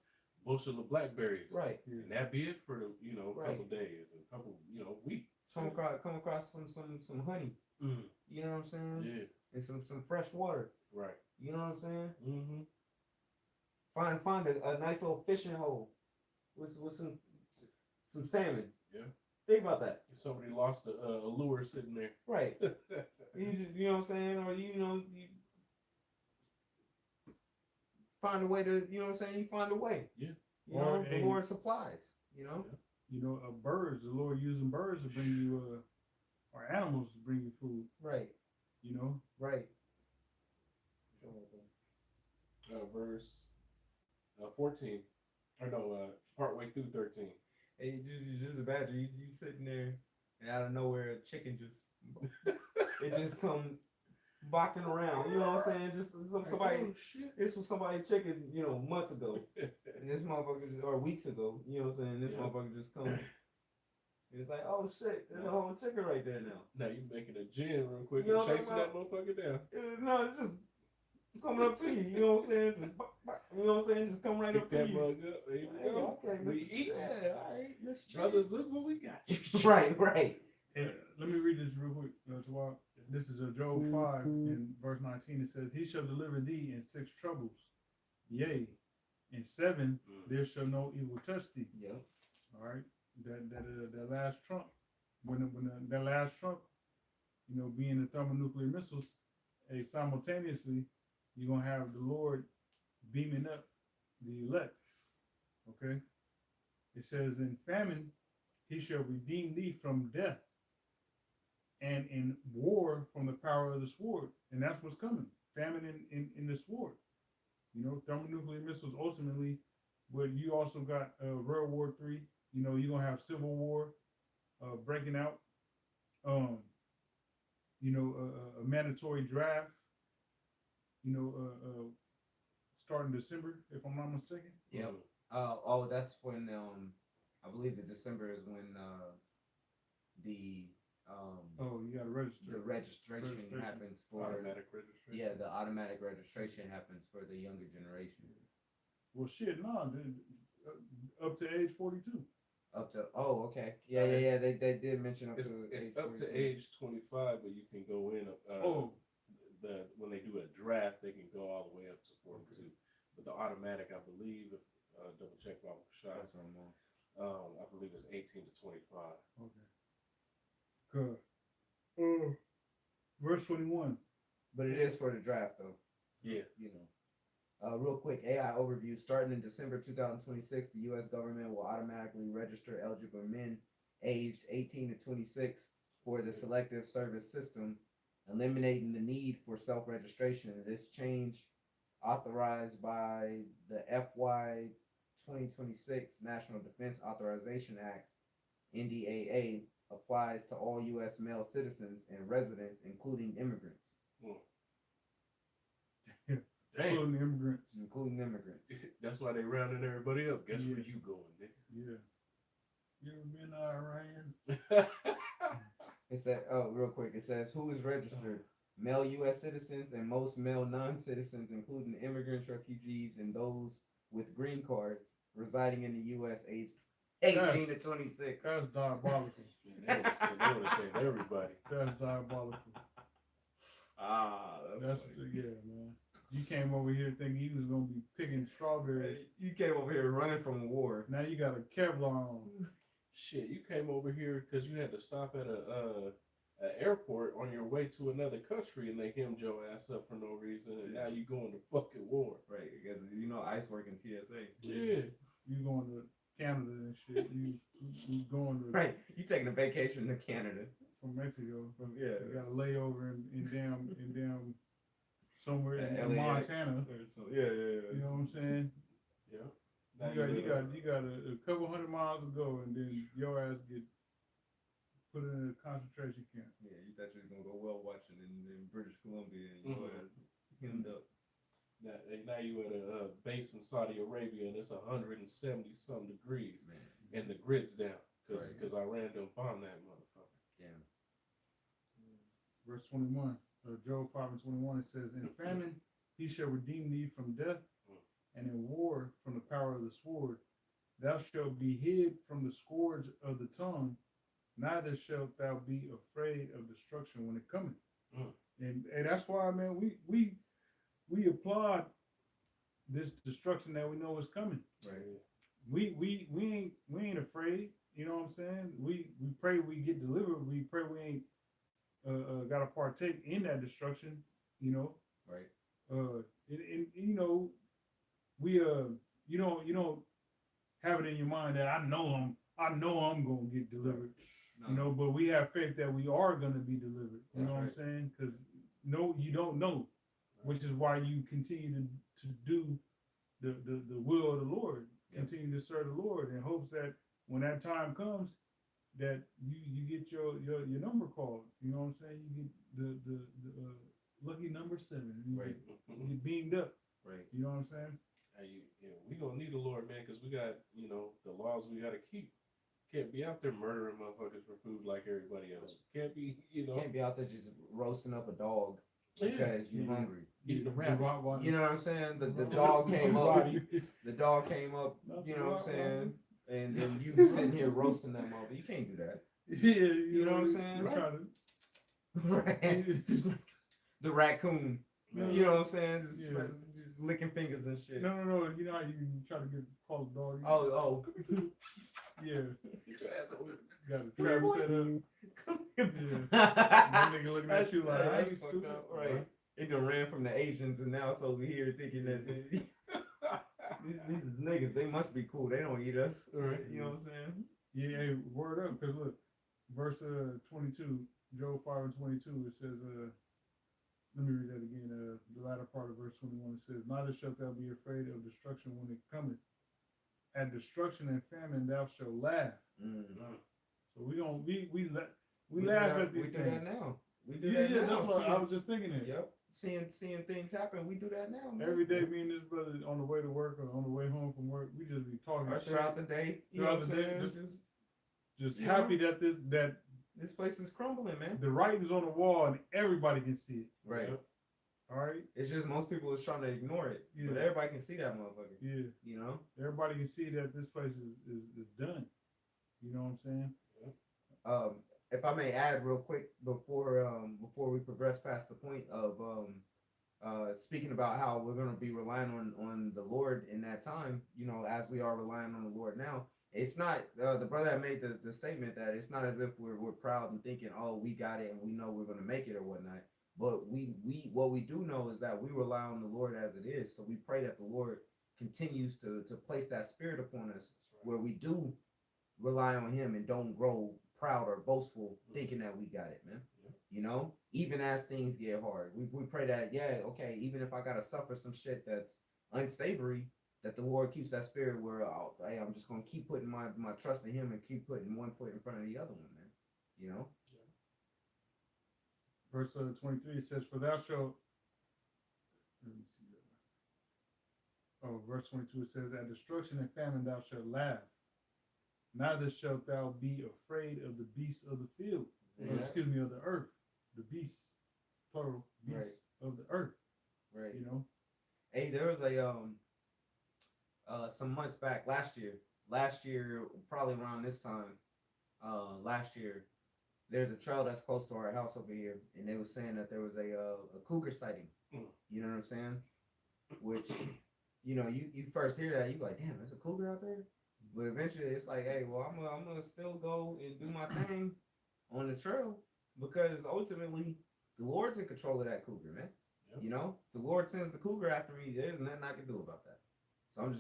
bushel of blackberries. Right. And that be it for the a Right. couple days, a couple weeks. Come across some honey. Mm. You know what I'm saying? Yeah. And some fresh water. Right. You know what I'm saying? Mm-hmm. Find a nice little fishing hole with some salmon. Yeah. Think about that. Somebody lost a lure sitting there. Right. You know what I'm saying? Or you find a way to, you know what I'm saying? You find a way. Yeah. You know, the Lord supplies, you know? Yeah. You know, birds, the Lord using birds to bring you, or animals to bring you food. Right. You know? Right. Verse 14. Or no, partway through 13. Hey, you just imagine you sitting there and out of nowhere a chicken it just come barking around. You know what I'm saying? Just somebody. Oh, shit. This was somebody chicken, months ago. And this motherfucker, or weeks ago, you know what I'm saying? This motherfucker just comes. It's like, oh shit, there's a whole chicken right there now. Now you making a gin real quick You know and what chasing I'm that motherfucker down. No, it's just coming up to you. You know what I'm saying? Just, you know what I'm saying? Just come right up to that you. Mug up. There we go. Okay, we eat. Yeah, all right. Let's Brothers, look what we got. Right. And let me read this real quick. This is Job 5 in verse 19. It says, He shall deliver thee in 6 troubles. Yea, in 7 there shall no evil touch thee. Yep. All right. That last trump, that last trump, being the thermonuclear missiles, simultaneously, you're gonna have the Lord beaming up the elect. Okay. It says, in famine he shall redeem thee from death, and in war from the power of the sword. And that's what's coming. Famine in the sword. Thermonuclear missiles ultimately, but you also got World War III. You're gonna have civil war breaking out. A mandatory draft. Starting December, if I'm not mistaken. Yep. That's when I believe that December is when you gotta register. The registration happens for automatic registration. Yeah, the automatic registration happens for the younger generation. Well, shit, no, up to age 42. Up to okay. Yeah. They did mention up to. It's age up 42. to age 25, but you can go in. When they do a draft, they can go all the way up to 42. the automatic, I believe, if double check my shot. That's what I'm on. I believe it's 18 to 25. Okay. Good. Verse 21. But it is for the draft, though. Yeah. You know. Real quick, AI overview. Starting in December 2026, the U.S. government will automatically register eligible men aged 18 to 26 for the Selective Service System, eliminating the need for self-registration. This change, authorized by the FY 2026 National Defense Authorization Act, NDAA, applies to all U.S. male citizens and residents, including immigrants. Including immigrants. Including immigrants. That's why they rounding everybody up. Guess Yeah. where you going, nigga? Yeah. You ever been to Iran? It said, oh, real quick, it says, who is registered? Male U.S. citizens and most male non-citizens, including immigrants, refugees, and those with green cards residing in the U.S. aged 18 to 26. That's diabolical. They would have said everybody. That's diabolical. That's Yeah, man. You came over here thinking you was gonna be picking strawberries. You came over here running from a war. Now you got a Kevlar on. Shit, you came over here because you had to stop at a airport on your way to another country and they hemmed your ass up for no reason, and now you going to fucking war. Right, because you know ICE work in TSA. Yeah. You going to Canada and shit. You going to Right, you taking a vacation to Canada. from Mexico. Yeah. You got a layover in damn somewhere in LAX. Montana. Yeah. You know what I'm saying? Yeah. You got a couple hundred miles to go, and then your ass get put in a concentration camp. Yeah, you thought you was gonna go well watching in British Columbia, and your ass hemmed up. Now you at a base in Saudi Arabia and it's 170 some degrees, Man. and the grid's down Right. because Iran done bombed that motherfucker. Damn. Verse 21, Job 5 and 21, it says, in famine he shall redeem thee from death, and in war from the power of the sword. Thou shalt be hid from the scourge of the tongue, neither shalt thou be afraid of destruction when it cometh. And that's why, man, we applaud this destruction that we know is coming. Right. We ain't afraid. You know what I'm saying? We pray we get delivered. We pray we ain't gotta partake in that destruction. You know. Right. And you know, we you don't have it in your mind that I know I'm gonna get delivered. No. You know, but we have faith that we are gonna be delivered. You know what I'm saying? Because no, you don't know, which is why you continue to do the will of the Lord. Continue to serve the Lord in hopes that when that time comes, that you get your number called. You know what I'm saying? You get the lucky number 7. You get beamed up. Right. You know what I'm saying? We gonna need the Lord, man, because we got the laws we gotta keep. Can't be out there murdering motherfuckers for food like everybody else. Can't be Can't be out there just roasting up a dog because you're hungry. Eating the rabbit. You know what I'm saying? The dog came up. The dog came up. You know what I'm saying? And then you sitting here roasting that mother. You can't do that. Yeah, You know what I'm saying? Right. The raccoon. You know what I'm saying? Just licking fingers and shit. No. You know how you try to get called a dog? Oh. Yeah. Get your ass over Got a trap set up. Yeah. That That nigga looking at you like, I ain't stupid. Right. He done ran from the Asians and now it's over here thinking that these niggas, they must be cool. They don't eat us. Right. You know what I'm saying? Yeah, hey, word up, because look, verse 22, Job 5 and 22, it says, let me read that again. The latter part of verse 21, it says, neither shalt thou be afraid of destruction when it cometh. At destruction and famine thou shalt laugh. So we laugh at these we things. do that now. We do Yeah, that now. that's what I was just thinking that. Yep. Seeing things happen, we do that now. Man. Every day, me and this brother on the way to work or on the way home from work, we just be talking Or throughout the day. You know what I'm saying? just happy that this place is crumbling, man. the writing's on the wall and everybody can see it. Right. All right. It's just most people is trying to ignore it. Yeah. But everybody can see that motherfucker. Yeah. You know? Everybody can see that this place is done. You know what I'm saying? If I may add real quick before we progress past the point of speaking about how we're going to be relying on the Lord in that time, you know, as we are relying on the Lord now. It's not the brother that made the statement that it's not as if we're proud and thinking, oh, we got it and we know we're going to make it or whatnot. But we what we do know is that we rely on the Lord as it is. So we pray that the Lord continues to place that spirit upon us where we do rely on him and don't grow proud or boastful thinking that we got it, man. You know, even as things get hard, we pray that, yeah, okay, even if I gotta suffer some shit that's unsavory, that the Lord keeps that spirit where hey, I'm just gonna keep putting my trust in him and keep putting one foot in front of the other one, man. You know. Verse 23 it says, "For thou shalt." Let me see that. Oh, verse 22 it says, "At destruction and famine thou shalt laugh, neither shalt thou be afraid of the beasts of the field." Yeah. Or, excuse me, of the earth. The beasts, plural, beasts of the earth. Right. You know. Hey, there was a some months back last year, probably around this time, last year, there's a trail that's close to our house over here, and they were saying that there was a cougar sighting. You know what I'm saying? Which, you know, you first hear that, you like, damn, there's a cougar out there. But eventually, it's like, hey, well, I'm gonna still go and do my thing on the trail because ultimately, the Lord's in control of that cougar, man. Yep. You know, if the Lord sends the cougar after me, there's nothing I can do about that. So I'm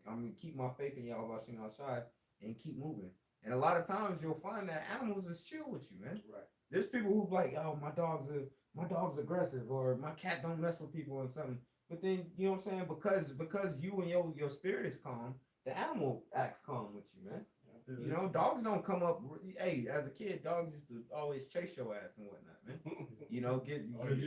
gonna keep my faith in y'all about Shai and keep moving. And a lot of times you'll find that animals is chill with you, man. Right. There's people who like, oh, my dog's aggressive, or my cat don't mess with people or something. But then you know what I'm saying? Because you and your spirit is calm, the animal acts calm with you, man. You know, dogs don't come up. Hey, as a kid, dogs used to always chase your ass and whatnot, man. You know, you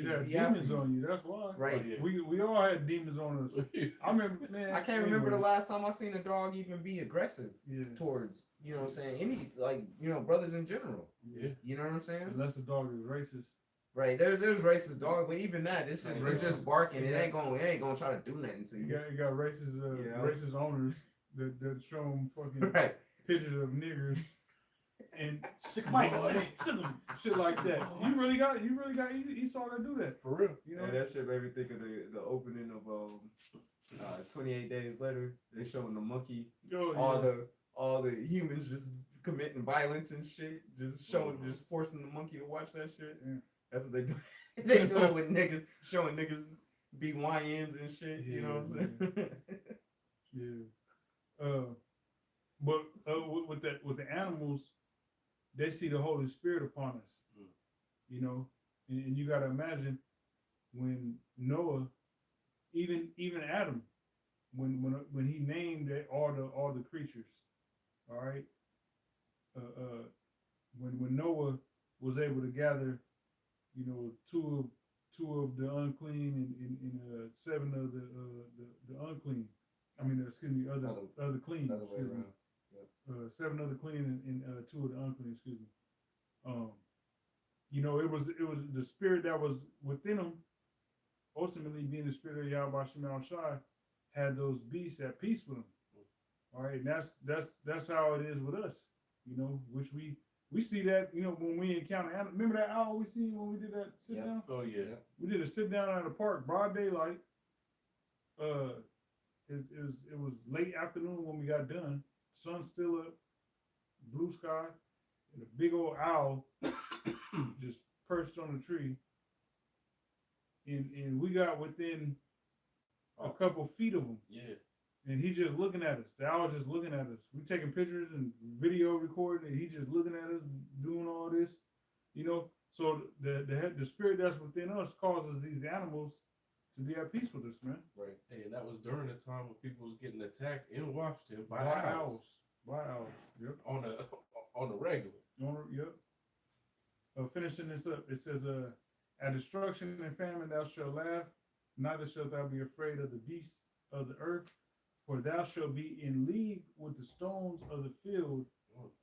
had demons on you. That's why. Right. Oh, yeah. We all had demons on us. I remember, man. I can't remember the last time I seen a dog even be aggressive towards, you know what I'm saying, any, like, you know, brothers in general. Yeah. You know what I'm saying? Unless the dog is racist. Right. There's racist dogs, but even that, it's just barking. It ain't gonna try to do nothing to you. You got racist racist owners that show them fucking right. pictures of niggers and sick shit like that. You really got Esau to do that for real. You know, that shit made me think of the opening of 28 Days Later. They showing the monkey, all the humans just committing violence and shit, just forcing the monkey to watch that shit. Yeah. That's what they do. They do it with niggas, showing niggas be YNs and shit. You know what I'm saying? Yeah. But with the animals, they see the Holy Spirit upon us. You know, and you got to imagine when Noah, even Adam, when he named all the creatures, all right. When Noah was able to gather, you know, two of the unclean and 7 of the unclean. I mean, excuse me, other clean. Other way around. Yep. 7 of the clean and 2 of the unclean. Excuse me. You know, it was the spirit that was within them. Ultimately, being the spirit of Yahweh Shem Shai, had those beasts at peace with them. All right, and that's how it is with us. You know, which we see that, you know, when we encounter. Remember that owl we seen when we did that sit down? Oh yeah. We did a sit down at a park, broad daylight. It was late afternoon when we got done. Sun still up, blue sky, and a big old owl just perched on the tree. And we got within a couple feet of him. Yeah. And he just looking at us. The owl just looking at us. We taking pictures and video recording, and he just looking at us doing all this, you know. So the spirit that's within us causes these animals to be at peace with us, man. Right. Hey, and that was during the time when people was getting attacked in Washington by owls. By owls. Yep. On the regular. Yep. Finishing this up, it says, "At destruction and famine thou shalt laugh, neither shalt thou be afraid of the beasts of the earth. For thou shalt be in league with the stones of the field,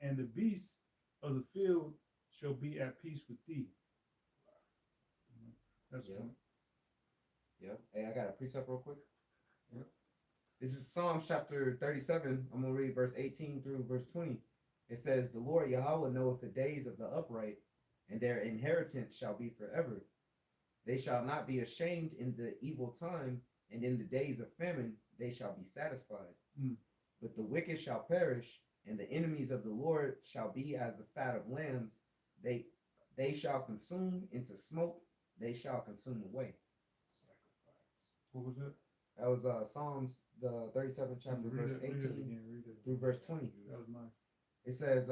and the beasts of the field shall be at peace with thee." That's one. Yeah. Hey, I got a precept real quick. Yep. This is Psalm chapter 37. I'm going to read verse 18 through verse 20. It says, "The Lord Yahweh knoweth the days of the upright, and their inheritance shall be forever. They shall not be ashamed in the evil time, and in the days of famine they shall be satisfied. Mm. But the wicked shall perish, and the enemies of the Lord shall be as the fat of lambs. They shall consume into smoke, they shall consume away. What was that? That was Psalms, the 37th chapter, verse 18 through verse 20. That was nice. It says,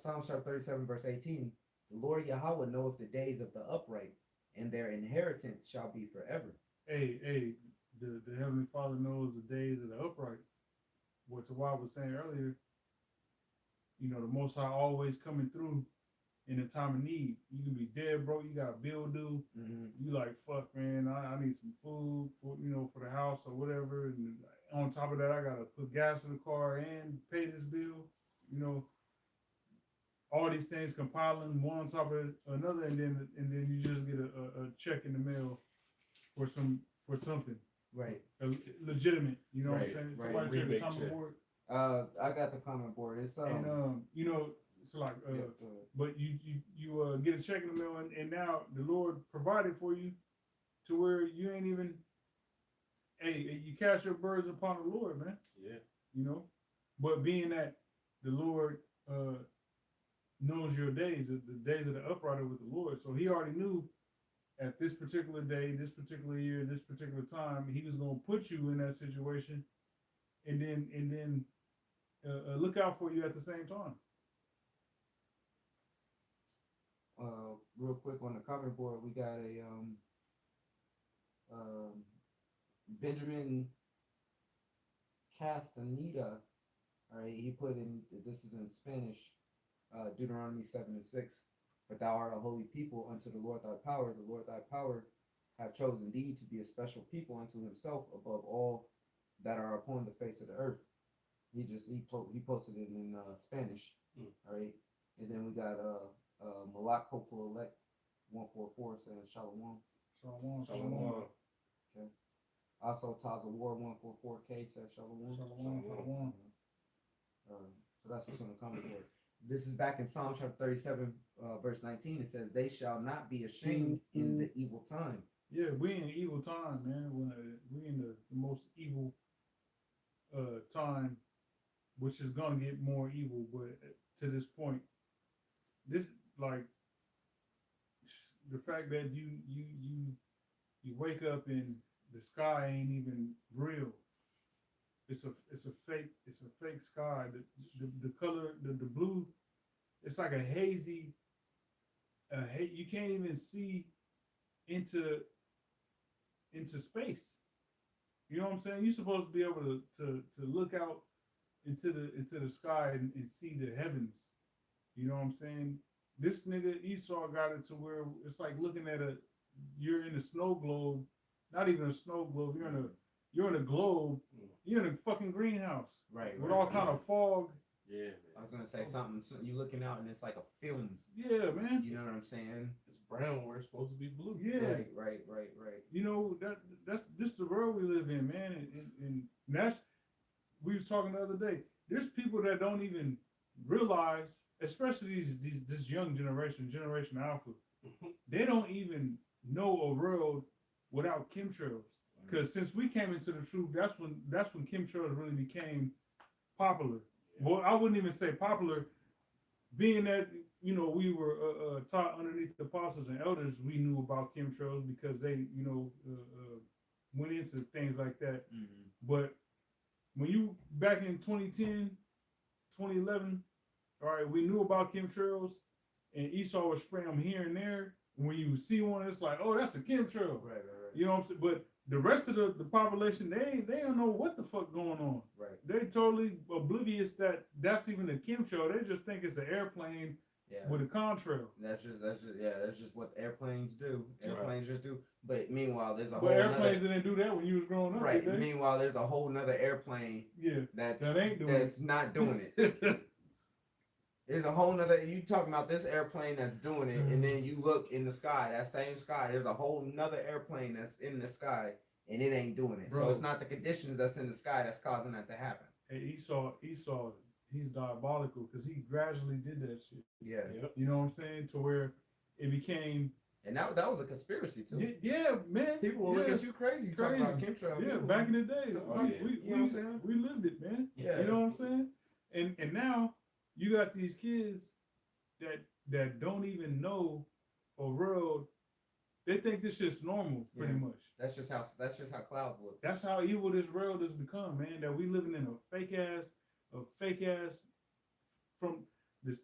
Psalms chapter 37, verse 18, the Lord Yahweh knoweth the days of the upright, and their inheritance shall be forever. Hey, the Heavenly Father knows the days of the upright. What Tawab was saying earlier, you know, the Most High always coming through in a time of need. You can be dead broke, you got a bill due, you like, fuck, man, I need some food for, you know, for the house or whatever, and on top of that, I gotta put gas in the car and pay this bill, you know, all these things compiling one on top of another, and then you just get a check in the mail for something. Right. Legitimate, you know right, what I'm saying? Right. Somebody check the comment check. board. I got the comment board. It's And you know, it's like but you get a check in the mail, and now the Lord provided for you to where you ain't even, hey, you cast your burdens upon the Lord, man. Yeah. You know, but being that the Lord knows your days, the days of the upright with the Lord, so He already knew at this particular day, this particular year, this particular time, He was going to put you in that situation, and then look out for you at the same time. Real quick on the comment board, we got a Benjamin Castaneda. All right, he put in, this is in Spanish, Deuteronomy 7:6. But thou art a holy people unto the Lord thy power. The Lord thy power have chosen thee to be a special people unto Himself above all that are upon the face of the earth. He posted it in Spanish. All right, and then we got Malak Hopeful Elect 144 saying Shalom. Shalom. Okay. Also Taza War 144K says Shalom. Shalom. So that's what's on the comment board. This is back in Psalm chapter 37, verse 19. It says, they shall not be ashamed in the evil time. Yeah, we in evil time, man. We in the most evil time, which is gonna get more evil. But to this point, this, like, the fact that you wake up and the sky ain't even real. It's a fake sky. The color, the blue, it's like a hazy. You can't even see into space. You know what I'm saying? You're supposed to be able to look out into the sky and see the heavens. You know what I'm saying? This nigga Esau got it to where it's like looking at you're in a snow globe, not even a snow globe. You're in a globe. You're in a fucking greenhouse. Right. With all kind of fog. Yeah, man. I was gonna say something. So you looking out and it's like a films. Yeah, man. You know what I'm saying? It's brown where it's supposed to be blue. Yeah. Right. You know, that's the world we live in, man. And that's, we was talking the other day. There's people that don't even realize, especially this young generation Alpha, they don't even know a world without chemtrails. Because since we came into the truth, that's when chemtrails really became popular. Well, I wouldn't even say popular, being that, you know, we were taught underneath the apostles and elders, we knew about chemtrails because they, you know, went into things like that. But when you, back in 2010, 2011, all right, we knew about chemtrails, and Esau would spray them here and there. When you see one, it's like, oh, that's a chemtrail. Right. You know what I'm saying? But the rest of the population, they don't know what the fuck going on. Right. They're totally oblivious that that's even a chemtrail. They just think it's an airplane with a contrail. That's just what airplanes do. Airplanes just do. But meanwhile, there's a But whole airplanes didn't do that when you was growing up. Right. Meanwhile, there's a whole nother airplane that ain't doing that's not doing it. There's a whole nother, you talking about this airplane that's doing it, and then you look in the sky, that same sky, there's a whole nother airplane that's in the sky, and it ain't doing it. Bro. So it's not the conditions that's in the sky that's causing that to happen. Hey, Esau, he's diabolical because he gradually did that shit. Yeah. You know what I'm saying? To where it became And that was a conspiracy too. Yeah, man. People will look at you crazy. You talking about chemtrails. Yeah, People- back in the day, Oh, yeah. we, You know what I'm saying? we lived it, man. Yeah. You know what I'm saying? And now you got these kids that don't even know a world. They think this shit's normal, pretty Yeah. much. That's just how clouds look. That's how evil this world has become, man. That we living in a fake ass from the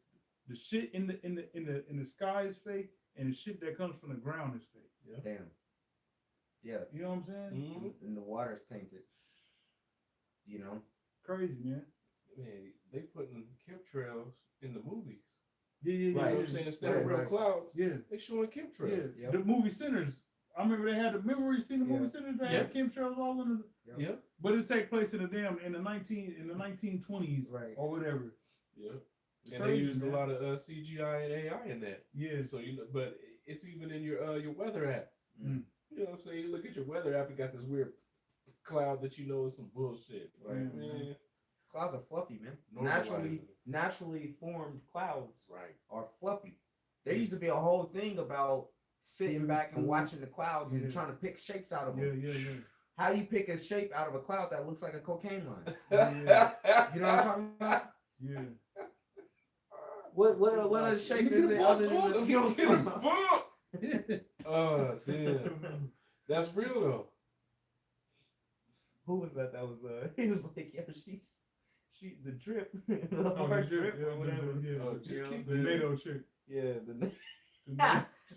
shit in the sky is fake, and the shit that comes from the ground is fake. Yeah. Damn. Yeah. You know what I'm saying? Mm-hmm. And the water's tainted. You know? Crazy, man. Man, they putting chemtrails in the movies. Yeah, You know Right. what I'm saying? Instead Right, of real right. clouds, yeah, they showing yeah. chemtrails. Yep. The movie Sinners. I remember they had. Remember you seen the movie Yeah. Sinners? They had chemtrails all in the. Yep. Yeah. But it take place in the 1920s, Right. or whatever. Yeah. It's And crazy, they used man. a lot of CGI and AI in that. Yeah. So you know, but it's even in your weather app. Mm. You know what I'm saying? You look at your weather app, it got this weird cloud that you know is some bullshit. Right. Like, man. Clouds are fluffy, man. Normalizing. Naturally formed clouds Right. are fluffy. There used to be a whole thing about sitting back and watching the clouds and Yeah. trying to pick shapes out of Yeah, them. yeah. How do you pick a shape out of a cloud that looks like a cocaine line? Yeah. You know what I'm talking about? Yeah. What other shape is it other than the you know what I'm talking about? Oh, damn. That's real though. Who was that? That was he was like, yo, she the drip, the Oh, hard the drip, drip or whatever. Yeah. Oh, You just know keep The doing it. NATO chick. Yeah, The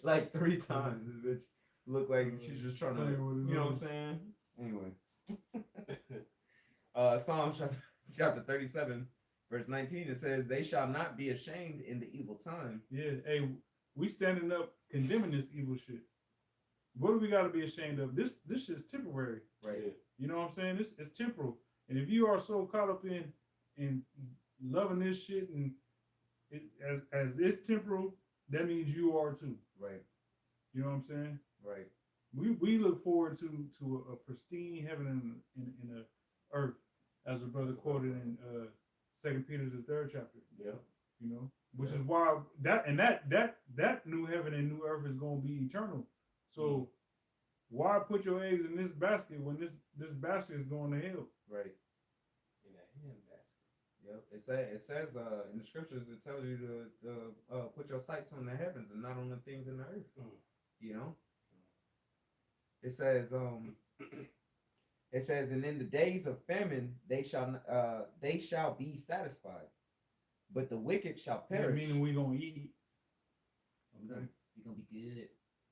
like 3 times. This bitch looked like she's just trying to, I ain't what it you know what I'm is. saying? Anyway, Psalms chapter 37, verse 19. It says, "They shall not be ashamed in the evil time." Yeah. Hey, we standing up condemning this evil shit. What do we got to be ashamed of? This shit's temporary. Right. Yeah. You know what I'm saying? It's temporal. And if you are so caught up in loving this shit and it, as it's temporal, that means you are too. Right. You know what I'm saying? Right. We look forward to a pristine heaven in the earth, as a brother quoted in 2 Peter the 3rd chapter. Yeah. You know, which is why that new heaven and new earth is gonna be eternal. So why put your eggs in this basket when this basket is going to hell? Right. In that handbasket. Yep. It says in the scriptures it tells you to put your sights on the heavens and not on the things in the earth. You know. It says and in the days of famine they shall be satisfied, but the wicked shall Yeah, perish. meaning we gonna eat. Okay. You're gonna be good.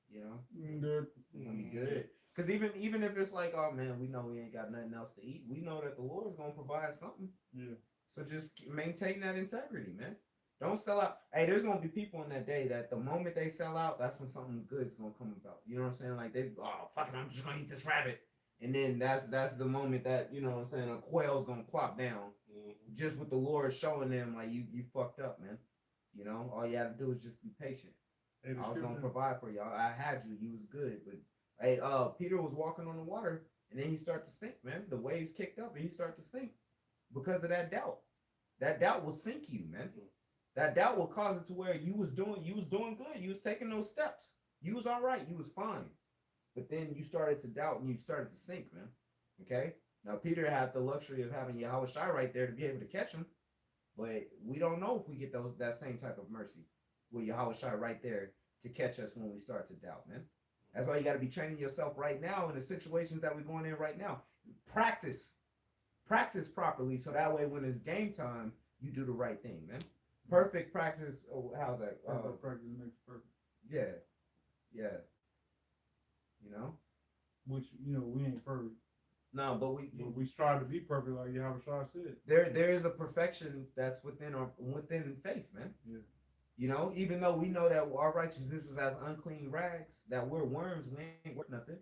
You know. Good. You're gonna be good. Because even if it's like, oh man, we know we ain't got nothing else to eat, we know that the Lord's gonna provide something. Yeah. So just maintain that integrity, man. Don't sell out. Hey, there's gonna be people in that day that the moment they sell out, that's when something good's gonna come about. You know what I'm saying? Like fuck it, I'm just gonna eat this rabbit. And then that's the moment that, you know what I'm saying, a quail's gonna plop down. Just with the Lord showing them like you fucked up, man. You know, all you had to do is just be patient. Hey, the I was gonna scripture- provide for y'all. I had you. You was good, but hey, Peter was walking on the water, and then he started to sink. Man, the waves kicked up, and he started to sink because of that doubt. That doubt will sink you, man. That doubt will cause it to where you was doing good. You was taking those steps. You was all right. You was fine. But then you started to doubt, and you started to sink, man. Okay. Now Peter had the luxury of having Yahweh Shai right there to be able to catch him, but we don't know if we get that same type of mercy with Yahweh Shai right there to catch us when we start to doubt, man. That's why you got to be training yourself right now in the situations that we're going in right now. Practice properly, so that way when it's game time, you do the right thing, man. Perfect practice. Oh, how's that? Perfect practice makes perfect. Yeah. You know. Which we ain't perfect. No, but We strive to be perfect, like Yahweh Shai said. there is a perfection that's within faith, man. Yeah. You know, even though we know that our righteousness is as unclean rags, that we're worms, we ain't worth nothing.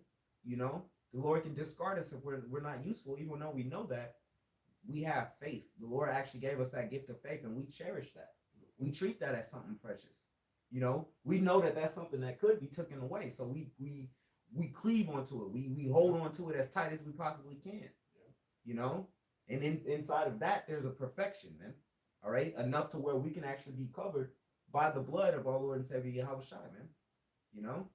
You know, the Lord can discard us if we're not useful, even though we know that. We have faith. The Lord actually gave us that gift of faith, and we cherish that. We treat that as something precious. You know, we know that that's something that could be taken away, so we cleave onto it. We hold on to it as tight as we possibly can. You know, and inside of that, there's a perfection, man. All right, enough to where we can actually be covered by the blood of our Lord and Savior Yahweh Shai, man. You know,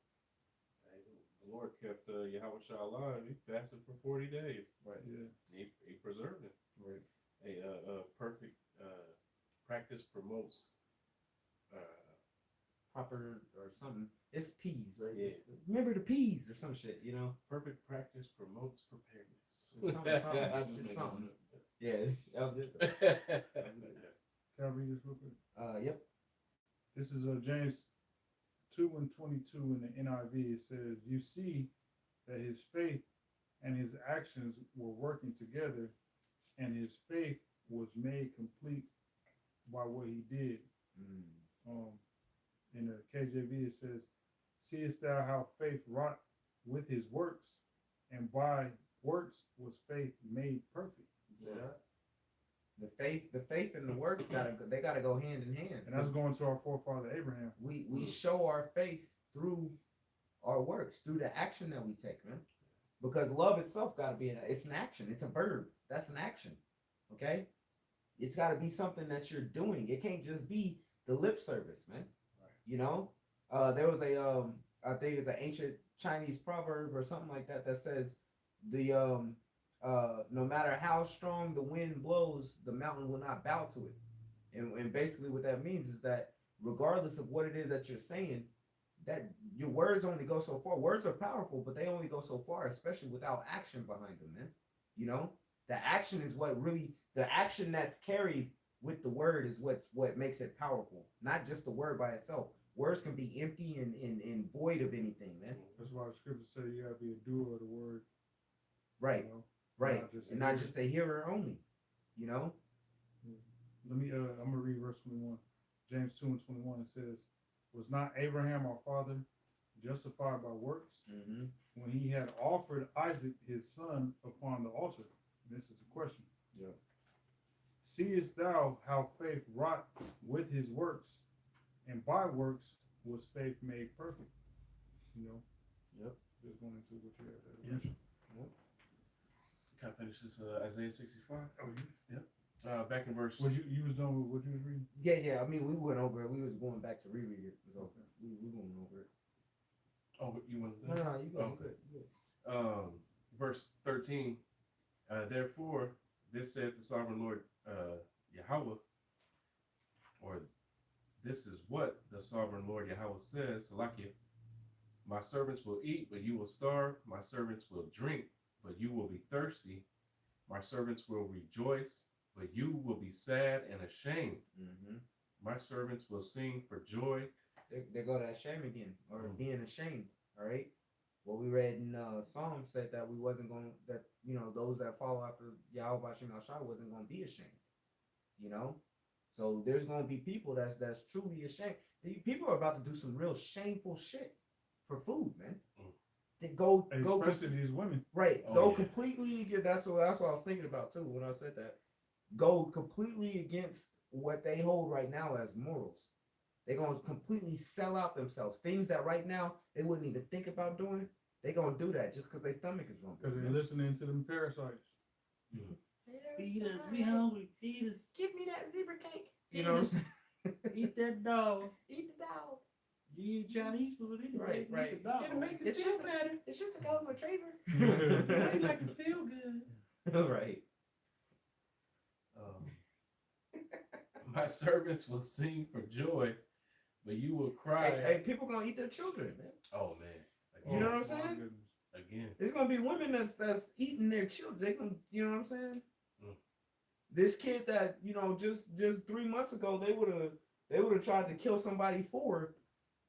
The Lord kept Yahweh Shah alive. He fasted for 40 days. Right. Yeah. He preserved it. Right. A perfect practice promotes. Proper or something. It's peas, right? Yeah. Remember the peas or some shit, you know? Perfect practice promotes preparedness. It's something. I just It's made something. it Yeah, that was it. up. Can I read this real quick? Yep. This is James 2:22 in the NIV. It says, "You see that his faith and his actions were working together, and his faith was made complete by what he did." In the KJV it says, "Seest thou how faith wrought with his works, and by works was faith made perfect." Yeah. The faith and the works gotta go hand in hand. And that's going to our forefather Abraham. We show our faith through our works, through the action that we take, man. Because love itself gotta be it's an action. It's a verb. That's an action. Okay? It's gotta be something that you're doing. It can't just be the lip service, man. Right. You know? There was a I think it's an ancient Chinese proverb or something like that that says no matter how strong the wind blows, the mountain will not bow to it. And basically what that means is that regardless of what it is that you're saying, that your words only go so far. Words are powerful, but they only go so far, especially without action behind them, man. You know? The action is the action that's carried with the word is what makes it powerful. Not just the word by itself. Words can be empty and void of anything, man. That's why the scripture says you gotta be a doer of the word. Right. You know? Right. And not Not just a hearer only. You know? Let me I'm gonna read verse 21. James 2:21 it says, "Was not Abraham our father justified by works when he had offered Isaac his son upon the altar?" And this is the question. Yeah. "Seest thou how faith wrought with his works, and by works was faith made perfect?" You know? Yep. Just going into what you had to Yeah. mention. Can I finish this Isaiah 65? Oh, yeah. Back in verse. Was you was done with what you was reading? Yeah. I mean, we went over it. We was going back to reread it. So we went over it. Oh, you want to? No, you go. Okay. You good. Verse 13. Therefore, this saith the sovereign Lord Yahweh, or this is what the sovereign Lord Yahweh says, Salakia, my servants will eat, but you will starve. My servants will drink, but you will be thirsty. My servants will rejoice, but you will be sad and ashamed. My servants will sing for joy. They go to that shame again, or being ashamed. All right. What we read in Psalms said that we wasn't going that those that follow after Yahweh Bashem Al wasn't going to be ashamed. You know, so there's going to be people that's truly ashamed. People are about to do some real shameful shit for food, man. They go Especially these women. Right. Oh, Go yeah. completely. That's what I was thinking about too when I said that. Go completely against what they hold right now as morals. They're gonna completely sell out themselves. Things that right now they wouldn't even think about doing. They're gonna do that just because their stomach is wrong. Because they're listening to them parasites. Feed us, we hungry. Feed us. Give me that zebra cake. You know, eat that dog. Eat the dog. You eat Chinese food anyway. Right. Eat the dog. It'll make you It's feel just better. It's just a golden retriever. It'll make you feel good. Right. My servants will sing for joy, but you will cry. Hey, people gonna eat their children, man. Oh man. You know what I'm my saying? goodness. Again. There's gonna be women that's eating their children. They gonna, you know what I'm saying? Mm. This kid that just 3 months ago they would have tried to kill somebody for.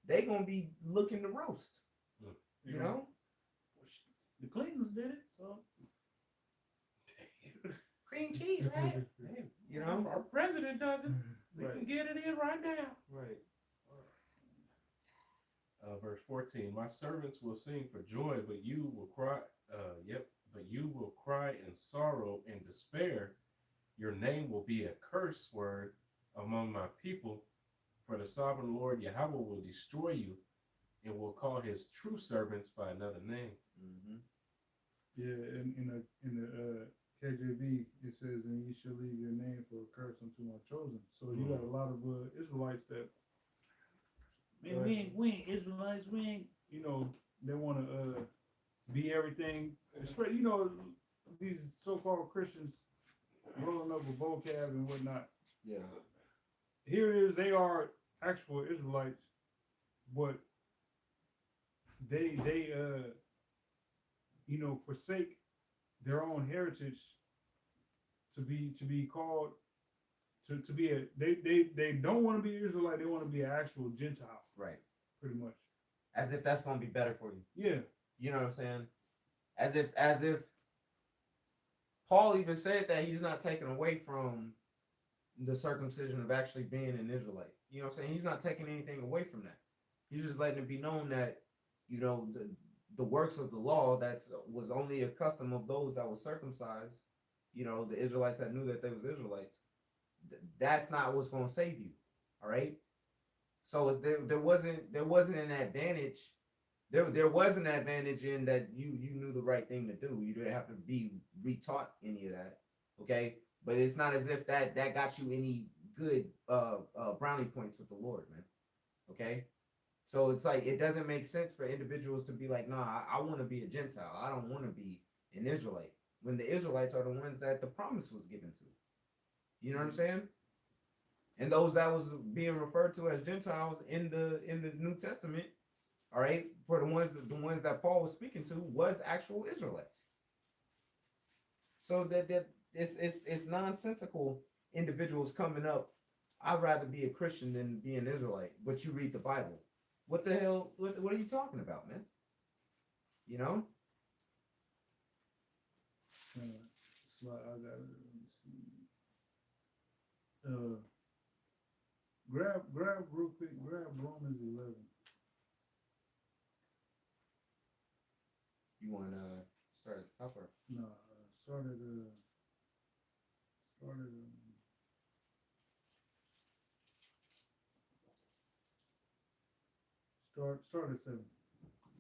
They gonna be looking to roast. You know? The Clintons did it, so Cream cheese, right? You know? Our president does it. We Right. can get it in right now. Right. Verse 14. My servants will sing for joy, but you will cry. But you will cry in sorrow and despair. Your name will be a curse word among my people. For the sovereign Lord Yahweh will destroy you, and will call his true servants by another name. Yeah, in the KJV it says, "And ye shall leave your name for a curse unto my chosen." So you got a lot of Israelites that man, we ain't Israelites. We ain't. you know they want to be everything. Especially, you know, these so-called Christians rolling up with vocab and whatnot. Yeah. Here it is. They are actual Israelites, but they you know, forsake their own heritage to be called to be a they don't want to be Israelite. They want to be an actual Gentile, Right. pretty much. As if that's gonna be better for you. Yeah. You know what I'm saying? As if Paul even said that he's not taking away from the circumcision of actually being an Israelite. You know what I'm saying? He's not taking anything away from that. He's just letting it be known that, you know, the works of the law was only a custom of those that were circumcised, you know, the Israelites that knew that they was Israelites. That's not what's going to save you. All right. So there wasn't an advantage. There was an advantage in that you knew the right thing to do. You didn't have to be retaught any of that. Okay. But it's not as if that got you any good brownie points with the Lord, man. Okay. So it's like, it doesn't make sense for individuals to be like, nah, I want to be a Gentile. I don't want to be an Israelite. When the Israelites are the ones that the promise was given to. You know what I'm saying? And those that was being referred to as Gentiles in the New Testament, all right, for the ones that Paul was speaking to was actual Israelites. So that it's nonsensical individuals coming up. I'd rather be a Christian than be an Israelite, but you read the Bible. What the hell? What are you talking about, man? You know? So I got it. Let me see. Grab real quick. Grab Romans 11. You want to start at the top or? No, started start at 7.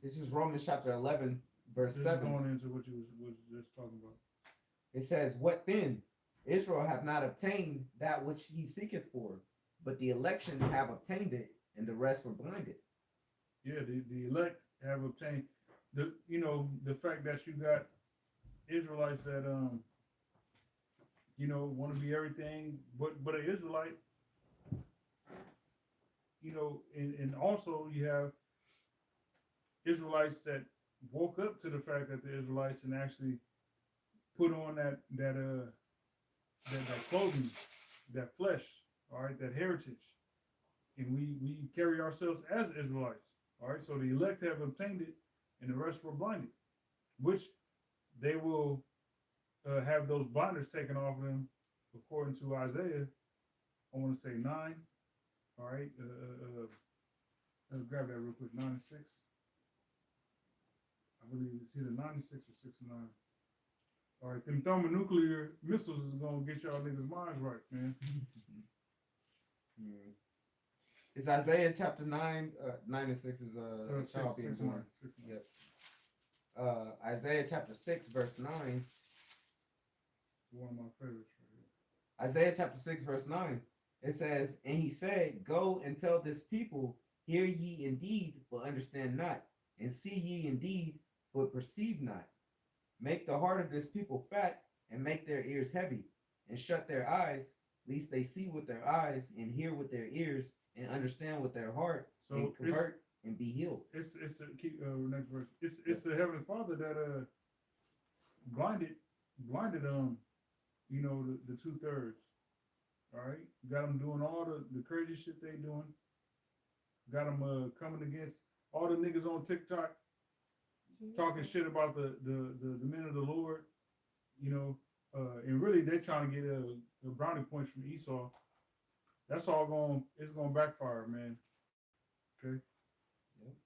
This is Romans chapter 11, verse This 7. is going into what you was just talking about. It says, "What then? Israel have not obtained that which he seeketh for, but the election have obtained it, and the rest were blinded." Yeah, the elect have obtained the fact that you got Israelites that want to be everything but an Israelite, and also you have Israelites that woke up to the fact that the Israelites and actually put on that clothing, that flesh, all right, that heritage, and we carry ourselves as Israelites, all right. So the elect have obtained it, and the rest were blinded, which they will have those blinders taken off of them, according to Isaiah. I want to say 9. All right, let's grab that real quick. 9 and 6. I believe it's either 96 or 6 and 9. All right, them thermonuclear missiles is gonna get y'all niggas' minds right, man. It's Isaiah chapter 9. 9 and 6 is child 6 being and born. 9. 6 and 9. Yep. Isaiah chapter 6, verse 9. One of my favorites right here. Isaiah chapter 6, verse 9. It says, "And he said, Go and tell this people, hear ye indeed, but understand not, and see ye indeed, but perceive not. Make the heart of this people fat, and make their ears heavy, and shut their eyes, lest they see with their eyes, and hear with their ears, and understand with their heart, So and convert and be healed." It's the keep next verse. It's the Heavenly Father that blinded the 2/3. All right, got them doing all the crazy shit they doing. Got them coming against all the niggas on TikTok talking shit about the men of the Lord, and really they're trying to get a brownie points from Esau. That's all it's gonna backfire, man. Okay. Yep.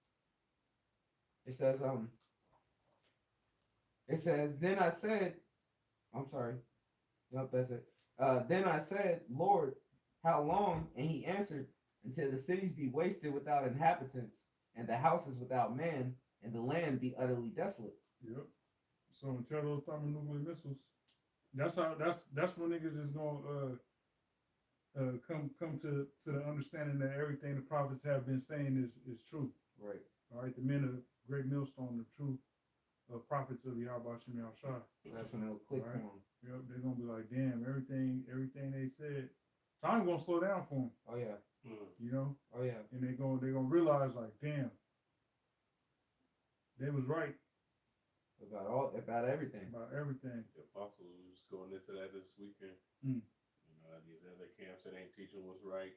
It says, "Then I said," I'm sorry. Nope, that's it. "Then I said, Lord, how long?" And he answered, "Until the cities be wasted without inhabitants, and the houses without man, and the land be utterly desolate." Yep. So until those thermonuclear missiles, that's when niggas is gonna come to the understanding that everything the prophets have been saying is true. Right. All right, the men of great millstone, the true prophets of Yahweh Shem Yahushua. That's when they'll click Right. for them. Yep, they're gonna be like, damn, everything they said. Time gonna slow down for them, Oh yeah. you know, Oh yeah. and they're gonna realize like, damn, they was right About everything. about everything. The apostle was just going into that this weekend. Mm. You know, these other camps that ain't teaching what's right,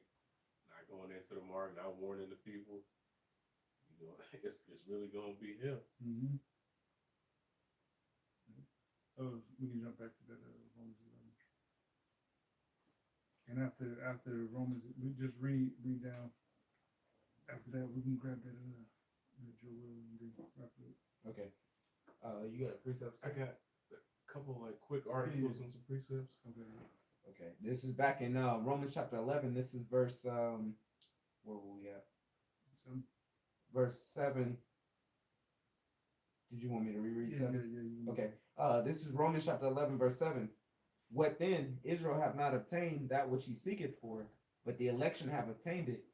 not going into the mark, not warning the people. You know, it's really gonna be hell. Mm-hmm. Oh, we can jump back to that Romans 11. And after Romans, we just read down. After that, we can grab that Joel and then wrap it up. Okay. You got a precepts? I got a couple like quick articles and some precepts. Okay. Okay. This is back in Romans chapter 11. This is verse where were we at? So, Verse 7. Did you want me to reread yeah, 7? yeah. Okay. This is Romans chapter 11, verse 7. What then? Israel have not obtained that which he seeketh for, but the election have obtained it.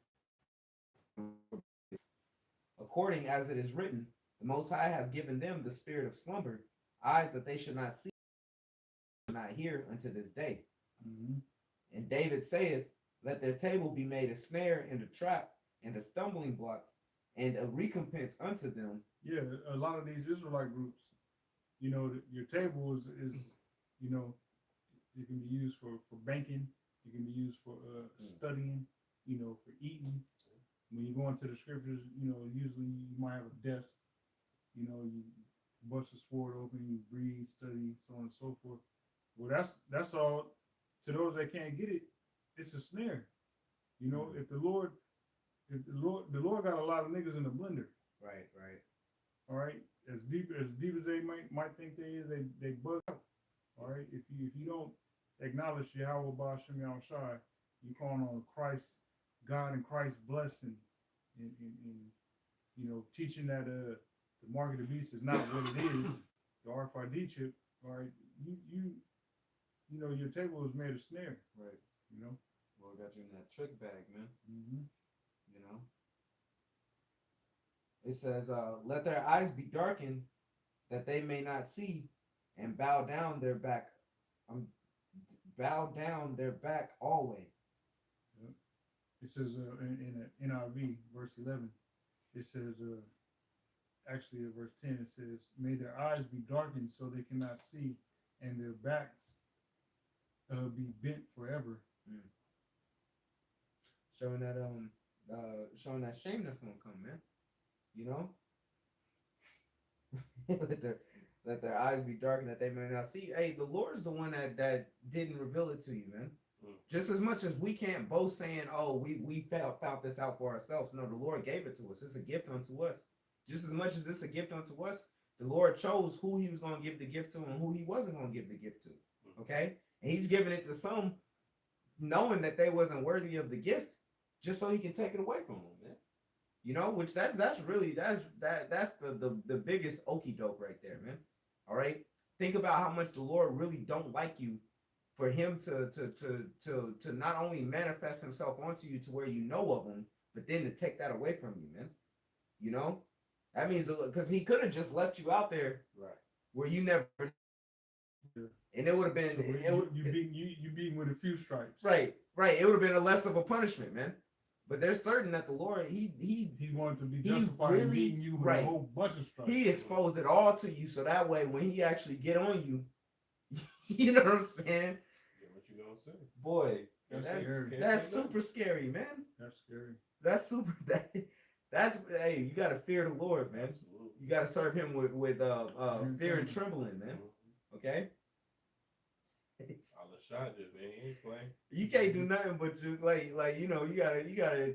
According as it is written, the Most High has given them the spirit of slumber, eyes that they should not see, not hear unto this day. Mm-hmm. And David saith, let their table be made a snare and a trap and a stumbling block and a recompense unto them. Yeah, a lot of these Israelite groups, you know, your table is you know, it can be used for banking, it can be used for studying, you know, for eating. When you go into the scriptures, you know, usually you might have a desk, you know, you bust a sword open, you breathe, study, so on and so forth. Well, that's all. To those that can't get it, it's a snare. You know, if the Lord got a lot of niggas in the blender. Right, right. All right, as deep as they might think they is, they bug out. All right, if you don't acknowledge Yahweh Ba'Shem Yahushai, you calling on Christ, God and Christ's blessing, and you know, teaching that the mark of the beast is not what it is, the RFID chip. All right, you know, your table is made of snare. Right. You know. Well, got you in that trick bag, man. Mm-hmm. You know. It says, let their eyes be darkened that they may not see, and bow down their back always. Yep. It says in NIV verse 11, it says actually at verse 10 it says, may their eyes be darkened so they cannot see, and their backs be bent forever. Showing that shame that's gonna come, man. You know. let their eyes be darkened that they may not see. Hey, the Lord's the one that didn't reveal it to you, man. Just as much as we can't boast saying, oh, we found this out for ourselves. No, the Lord gave it to us. It's a gift unto us. Just as much as it's a gift unto us, the Lord chose who he was going to give the gift to and who he wasn't going to give the gift to. Okay? And he's giving it to some knowing that they wasn't worthy of the gift, just so he can take it away from them, man. You know, which that's the biggest okie doke right there, man. All right? Think about how much the Lord really don't like you for him to not only manifest himself onto you to where you know of him, but then to take that away from you, man. You know? That means because he could have just left you out there, right, where you never, and it would have been So you beating with a few stripes. Right. It would have been a less of a punishment, man. But they're certain that the Lord, he wanted to be justified in beating you with a whole bunch of stripes. He exposed it all to you, so that way when he actually get on you, you know what I'm saying? Yeah, what you gonna say? Boy, that's say super scary, man. That's scary. That's super. That's hey, you gotta fear the Lord, man. Absolutely. You gotta serve him with fear and trembling, man. Okay. Shot it, man. He ain't playing. You can't do nothing but just like you know, you gotta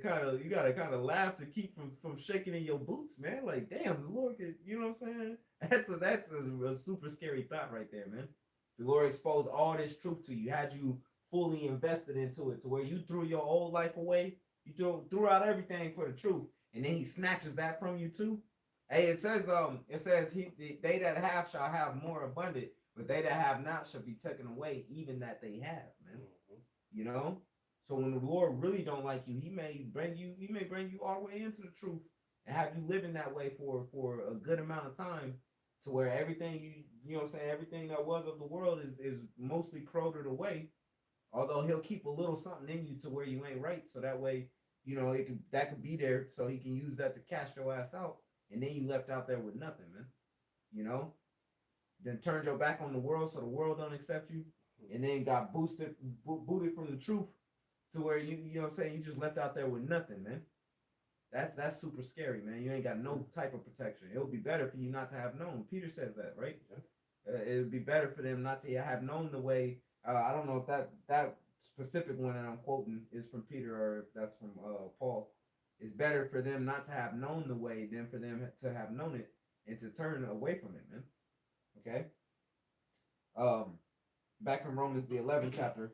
kind of laugh to keep from shaking in your boots, man. Like, damn, the Lord could, you know what I'm saying? That's a super scary thought right there, man. The Lord exposed all this truth to you, had you fully invested into it, to where you threw your old life away, you threw out everything for the truth, and then he snatches that from you too. Hey, it says they that have shall have more abundant, but they that have not shall be taken away, even that they have, man. You know? So when the Lord really don't like you, he may bring you all the way into the truth, and have you living that way for a good amount of time, to where everything you know what I'm saying, everything that was of the world is mostly croded away. Although he'll keep a little something in you to where you ain't right, so that way, you know, that could be there, so he can use that to cash your ass out, and then you left out there with nothing, man. You know, then turned your back on the world, so the world don't accept you, and then got booted from the truth, to where you know what I'm saying, you just left out there with nothing, man. That's super scary, man. You ain't got no type of protection. It would be better for you not to have known. Peter says that, right? Yeah. It would be better for them not to have known the way. I don't know if that specific one that I'm quoting is from Peter or if that's from Paul. It's better for them not to have known the way than for them to have known it and to turn away from it, man. Okay. Back in Romans the 11th chapter,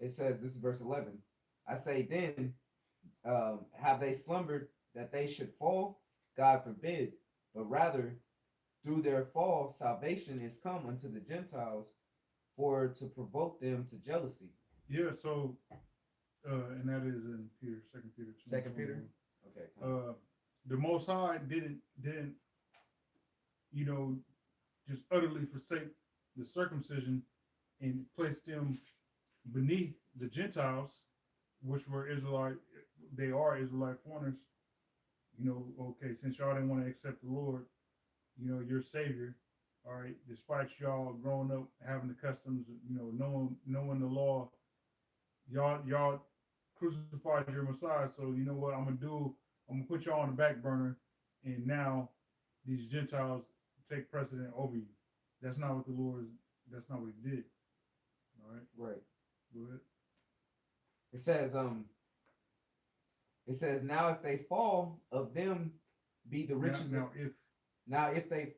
it says, this is verse 11. I say then, have they slumbered that they should fall? God forbid. But rather, through their fall, salvation is come unto the Gentiles, for to provoke them to jealousy. Yeah, so and that is in Peter, Second Peter. 2 Peter? Okay. The Most High didn't you know, just utterly forsake the circumcision and place them beneath the Gentiles, which were Israelite. They are Israelite foreigners. You know, okay, since y'all didn't want to accept the Lord, you know, your Savior, all right, despite y'all growing up having the customs, you know, knowing the law, y'all crucified your Messiah. So you know what I'm gonna put y'all on the back burner, and now these Gentiles take precedent over you. That's not what that's not what he did. All right. Right. Go ahead. It says now if they fall, of them be the riches. Now if the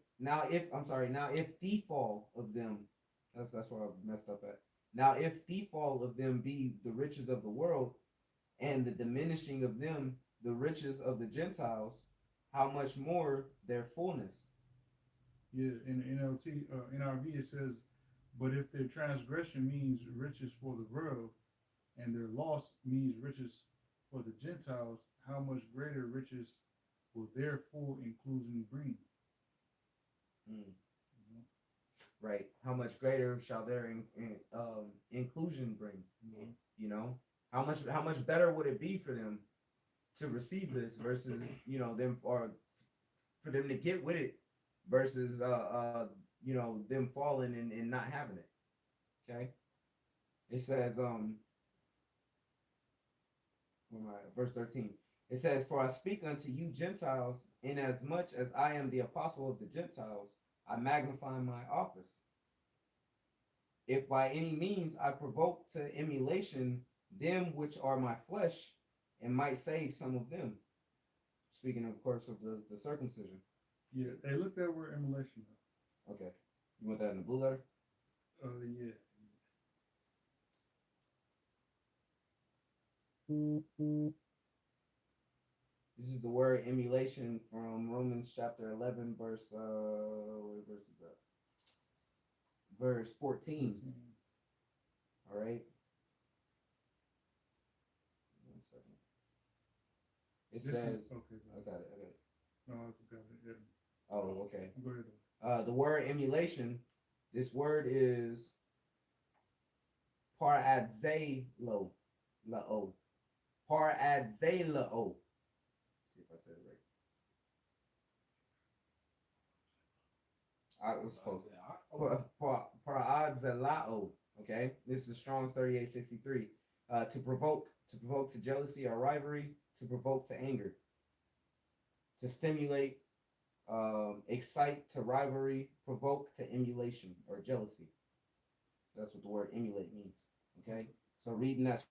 fall of them, that's where I messed up at. Now if the fall of them be the riches of the world, and the diminishing of them the riches of the Gentiles, how much more their fullness? Yeah, in the NRV it says, but if their transgression means riches for the world, and their loss means riches for the Gentiles, how much greater riches will their full inclusion bring? Mm-hmm. Right. How much greater shall their inclusion bring? Mm-hmm. You know, how much better would it be for them to receive this versus, you know, them, or for them to get with it versus you know, them falling and not having it. Okay. It says verse 13. It says, for I speak unto you Gentiles, inasmuch as I am the apostle of the Gentiles, I magnify my office. If by any means I provoke to emulation them which are my flesh, and might save some of them. Speaking, of course, of the circumcision. Yeah, hey, look that word emulation up. Okay. You want that in the blue letter? Yeah. This is the word emulation from Romans chapter 11, verse, what verse is that? Verse 14. All right. 1 second. It says, Okay. I got it. No, it's got it. Yeah. Oh, okay. Go ahead. The word emulation, this word is paradzelo. Paradzelo. See if I said it right. I was supposed to. Paradzelo. Okay. This is Strong's 3863. To provoke to jealousy or rivalry, to provoke to anger, to stimulate, excite to rivalry, provoke to emulation or jealousy. That's what the word emulate means. Okay, so reading that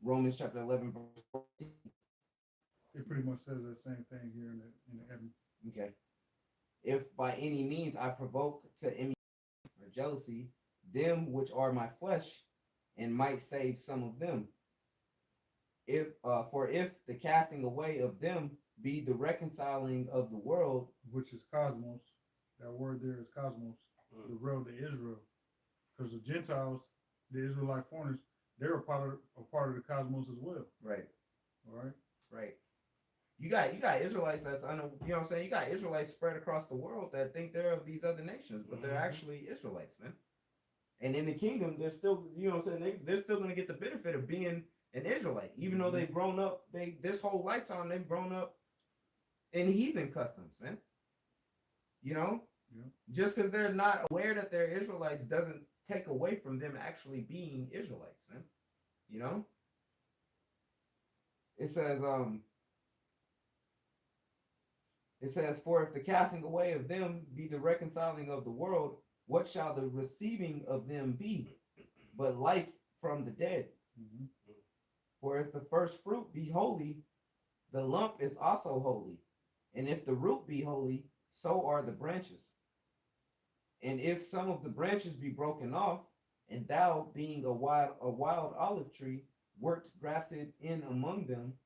Romans chapter 11 verse 14. It pretty much says that same thing here in the Evan. Okay, if by any means I provoke to emulation or jealousy them which are my flesh, and might save some of them. If the casting away of them be the reconciling of the world, which is cosmos, that word there is cosmos, the world, the Israel, because the Gentiles, the Israelite foreigners, they're a part of the cosmos as well. Right. All right. Right. You got Israelites that's you know what I'm saying. You got Israelites spread across the world that think they're of these other nations, but they're actually Israelites, man. And in the kingdom, they're still, you know what I'm saying, they're still gonna get the benefit of being an Israelite, even though they've grown up. This whole lifetime they've grown up in heathen customs, man. You know, just because they're not aware that they're Israelites doesn't take away from them actually being Israelites, man. You know, it says, for if the casting away of them be the reconciling of the world, what shall the receiving of them be, but life from the dead? For if the first fruit be holy, the lump is also holy. And if the root be holy, so are the branches. And if some of the branches be broken off, and thou, being a wild olive tree, wert grafted in among them,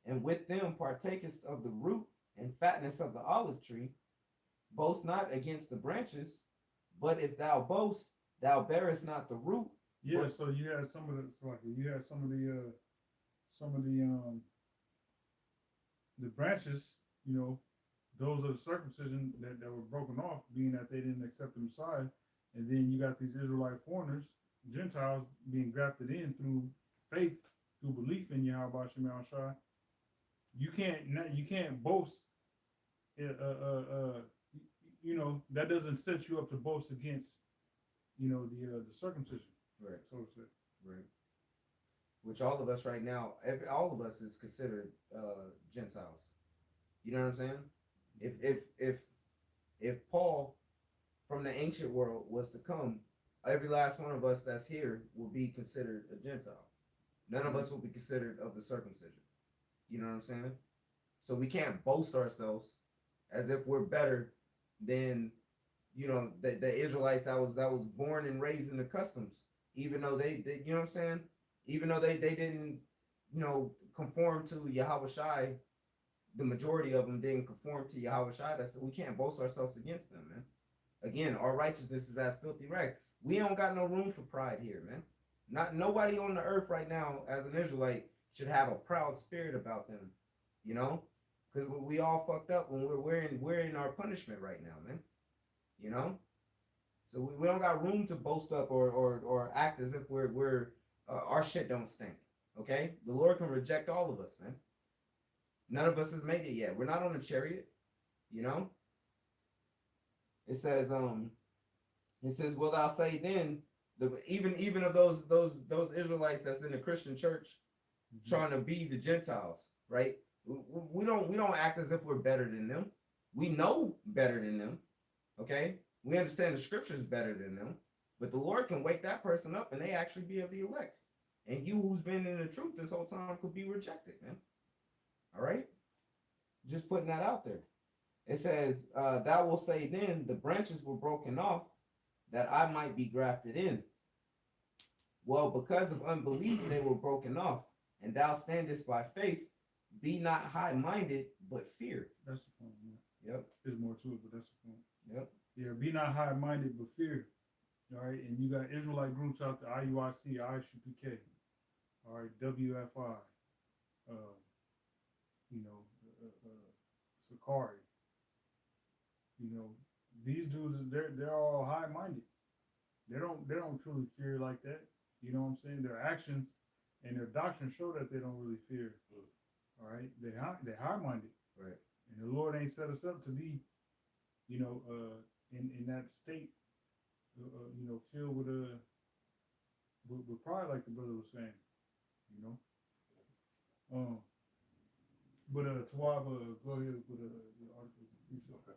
and with them partakest of the root and fatness of the olive tree, boast not against the branches, but if thou boast, thou bearest not the root. Yeah, so you had some of the branches, you know, those are the circumcision that were broken off, being that they didn't accept the Messiah. And then you got these Israelite foreigners, Gentiles, being grafted in through faith, through belief in Yahweh Shema Shai. You can't boast. You know, that doesn't set you up to boast against, you know, the circumcision. Right. So to say. Right. Which all of us right now, all of us is considered Gentiles. You know what I'm saying? If Paul from the ancient world was to come, every last one of us that's here will be considered a Gentile. None of us will be considered of the circumcision. You know what I'm saying? So we can't boast ourselves as if we're better than, you know, the Israelites that was born and raised in the customs, even though they you know what I'm saying? Even though they didn't, you know, conform to Yahweh Shai, the majority of them didn't conform to Yahweh Shai. We can't boast ourselves against them, man. Again, our righteousness is as filthy rags. We don't got no room for pride here, man. Nobody on the earth right now as an Israelite should have a proud spirit about them, you know, because we all fucked up when we're in our punishment right now, man. You know, so we don't got room to boast up or act as if we're our shit don't stink. Okay, the Lord can reject all of us, man. None of us has made it yet. We're not on a chariot, you know. It says, will thou say then, even of those Israelites that's in the Christian church trying to be the Gentiles, right? We don't act as if we're better than them. We know better than them. Okay, we understand the scriptures better than them, but the Lord can wake that person up and they actually be of the elect. And you who's been in the truth this whole time could be rejected, man. All right, just putting that out there. It says, thou will say then, the branches were broken off that I might be grafted in. Well, because of unbelief they were broken off, and thou standest by faith. Be not high-minded, but fear. That's the point. Yeah. Yep. There's more to it, but that's the point. Yep. Yeah, be not high-minded, but fear. All right, and you got Israelite groups out there, IUIC, ISUPK, all right, WFI, you know, Sakari. You know, these dudes, they're all high-minded. They don't truly fear like that. You know what I'm saying? Their actions and their doctrine show that they don't really fear. All right, they high-minded. Right. And the Lord ain't set us up to be, you know, in that state, you know, filled with pride, like the brother was saying, you know. But Tawab, go ahead with the article. Okay.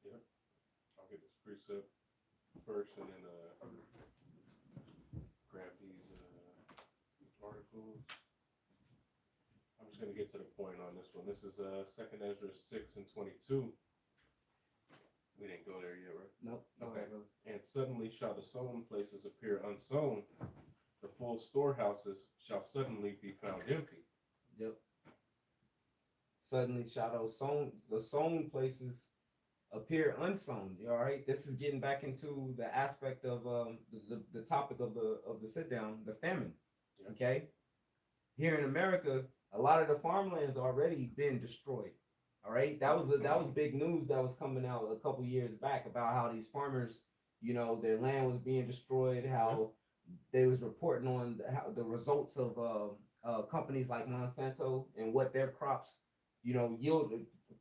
Yeah, I'll get this precept first, and then grab these articles. I'm just going to get to the point on this one. This is 2nd Ezra 6:22. We didn't go there yet, right? Nope. Okay. And suddenly shall the sown places appear unsown. The full storehouses shall suddenly be found empty. Yep. Suddenly shall the sown places appear unsown. All right. This is getting back into the aspect of the topic of the sit down, the famine. Yep. Okay. Here in America, a lot of the farmland's already been destroyed. All right, that was big news that was coming out a couple years back about how these farmers, you know, their land was being destroyed, how they was reporting on how the results of companies like Monsanto and what their crops, you know, yield,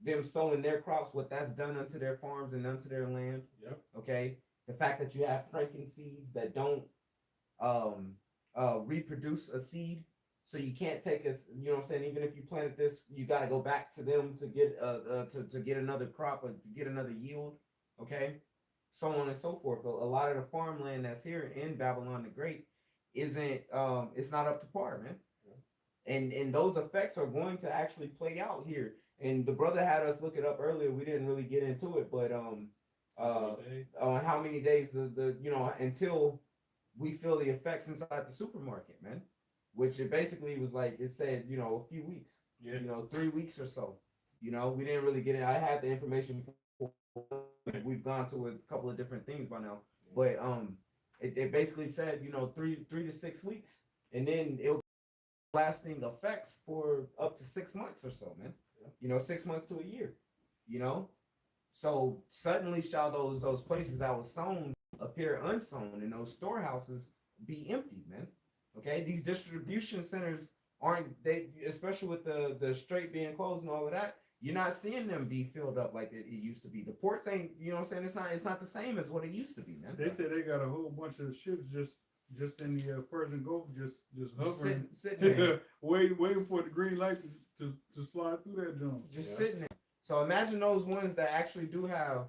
them sowing their crops, what that's done unto their farms and unto their land. Yep. Okay, the fact that you have franken seeds that don't reproduce a seed, so you can't take a, you know what I'm saying, even if you planted this, you got to go back to them to get to get another crop or to get another yield. Okay, so on and so forth. A lot of the farmland that's here in Babylon the Great isn't it's not up to par, man. And those effects are going to actually play out here. And the brother had us look it up earlier. We didn't really get into it, but on how many days the you know, until we feel the effects inside the supermarket, man. Which it basically was like, it said, you know, a few weeks, you know, 3 weeks or so. You know, we didn't really get it. I had the information before. We've gone to a couple of different things by now, but it basically said, you know, three to 6 weeks, and then it'll lasting effects for up to 6 months or so, man. You know, 6 months to a year. You know, so suddenly shall those places that was sown appear unsown, and those storehouses be empty, man. Okay, these distribution centers aren't, they, especially with the strait being closed and all of that, you're not seeing them be filled up like it used to be. The ports ain't, you know what I'm saying, it's not the same as what it used to be, man. They said they got a whole bunch of ships just in the Persian Gulf, just hovering, sitting there. waiting for the green light to slide through that jump. Just sitting there. So imagine those ones that actually do have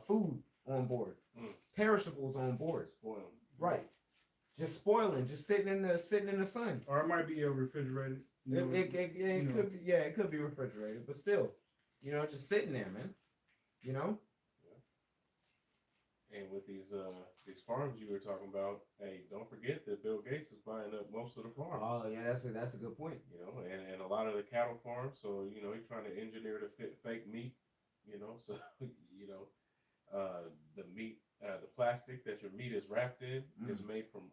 food on board, perishables on board. Spoiled. Right. Just spoiling, just sitting in the sun. Or it might be refrigerated. It could be, yeah, it could be refrigerated, but still, you know, just sitting there, man. You know. Yeah. And with these farms you were talking about, hey, don't forget that Bill Gates is buying up most of the farms. Oh yeah, that's a good point. You know, and a lot of the cattle farms. So you know, he's trying to engineer to fit fake meat. You know, so you know, the meat. The plastic that your meat is wrapped in is made from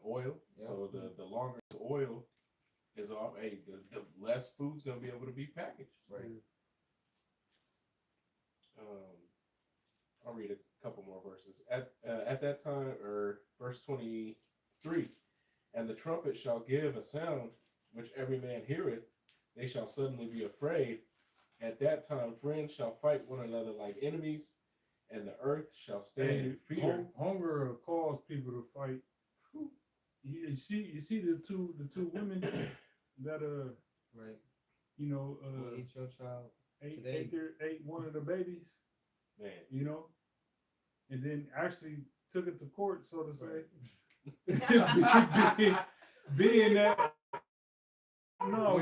oil. Yep. So the longer the oil is off, hey, the less food's gonna be able to be packaged. Right. I'll read a couple more verses. At that time, or verse 23, and the trumpet shall give a sound, which every man heareth. They shall suddenly be afraid. At that time, friends shall fight one another like enemies. And the earth shall stand in fear. Hunger cause people to fight. You see the two women that right. You know ate your child ate one of the babies. Man. You know, and then actually took it to court, so to say. being that. No,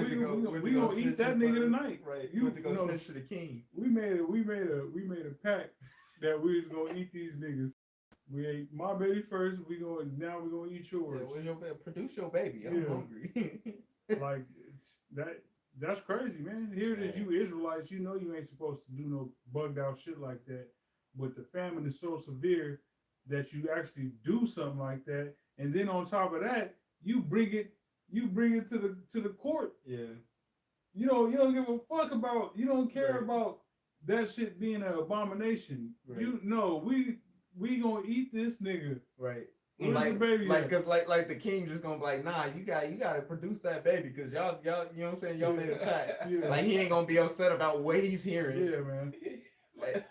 we gonna eat that nigga tonight. Right. You went to go snitch to the king. We made a pact that we was gonna eat these niggas. We ate my baby first. We're gonna eat yours. Yeah, where's your baby? Produce your baby. I'm hungry. Like that's crazy, man. Here it is, you Israelites. You know you ain't supposed to do no bugged out shit like that. But the famine is so severe that you actually do something like that, and then on top of that, you bring it to the court. Yeah. You don't give a fuck about. You don't care about that shit being an abomination. Right. You know, we gonna eat this nigga. Right. Where's like, the baby cause like the king just gonna be like, nah, you gotta produce that baby, cause y'all, you know what I'm saying, y'all made a pact. Yeah. Like he ain't gonna be upset about what he's hearing. Yeah, man. Like,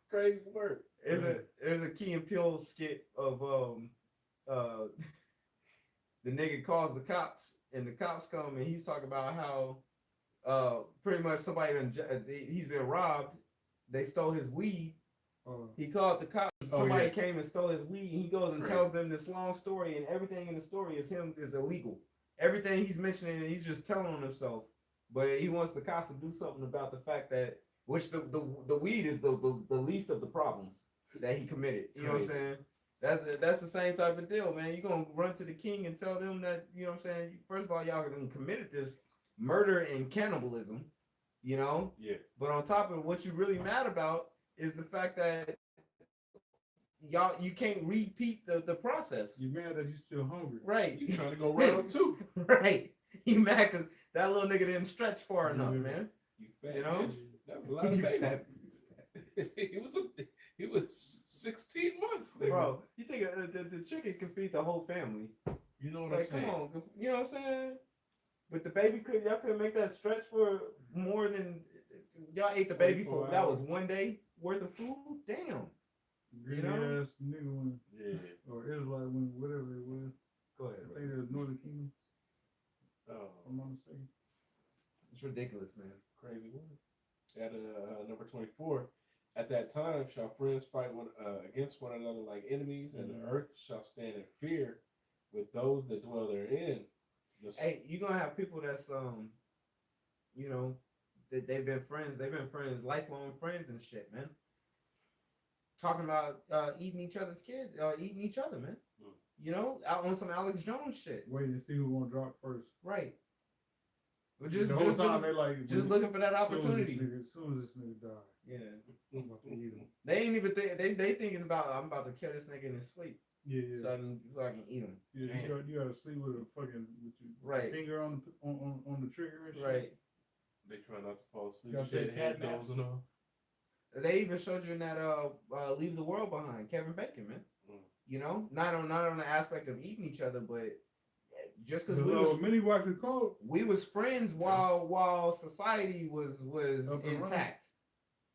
crazy work. There's a Key and Peele skit of the nigga calls the cops, and the cops come, and he's talking about how pretty much he's been robbed. They stole his weed. He called the cops. Somebody came and stole his weed. He goes and tells them this long story, and everything in the story is illegal. Everything he's mentioning, he's just telling on himself. But he wants the cops to do something about the fact that, which the weed is the least of the problems that he committed. You know what I'm saying? That's the same type of deal, man. You're gonna run to the king and tell them that, you know what I'm saying, first of all, y'all committed this murder and cannibalism, you know? Yeah. But on top of it, what you're really mad about is the fact that you can't repeat the process. You mad that you still hungry. Right. You trying to go round two. Right. He mad because that little nigga didn't stretch far enough, Yeah. man. You fat You know? bitch. That was a lot of You baby. fat. he was 16 months, nigga. Bro, you think the chicken can feed the whole family? You know what Like, I'm come saying? on, you know what I'm saying? But the baby y'all couldn't make that stretch for more than y'all ate the baby for 24 that was hours. 1 day worth of food. Damn. Greedy know? ass nigga one, Yeah. or Israelite one, whatever it was. Go ahead. I think it was Northern Kingdom, if Oh, I'm not mistaken. It's ridiculous, man. crazy word. At number 24, at that time shall friends fight against one another like enemies, and the earth shall stand in fear with those that dwell therein. Hey, you're gonna have people that's you know, that they've been friends, lifelong friends and shit, man. Talking about eating each other's kids, eating each other, man. Mm. You know, out on some Alex Jones shit. Waiting to see who's gonna drop first. Right. But The whole time they like looking for that As opportunity. soon as this nigga die, Yeah. I'm about to eat him. They ain't even they thinking about I'm about to kill this nigga in his sleep Yeah, so I can eat him. Yeah, you gotta sleep with a fucking with your Right. finger on the trigger and shit. Right. They try not to fall asleep. Gotta take Head cat naps. dozing off. They even showed you in that Leave the World Behind, Kevin Bacon, man. Mm. You know, not on the aspect of eating each other, but just because many watch the code. we was friends while society was Up and intact.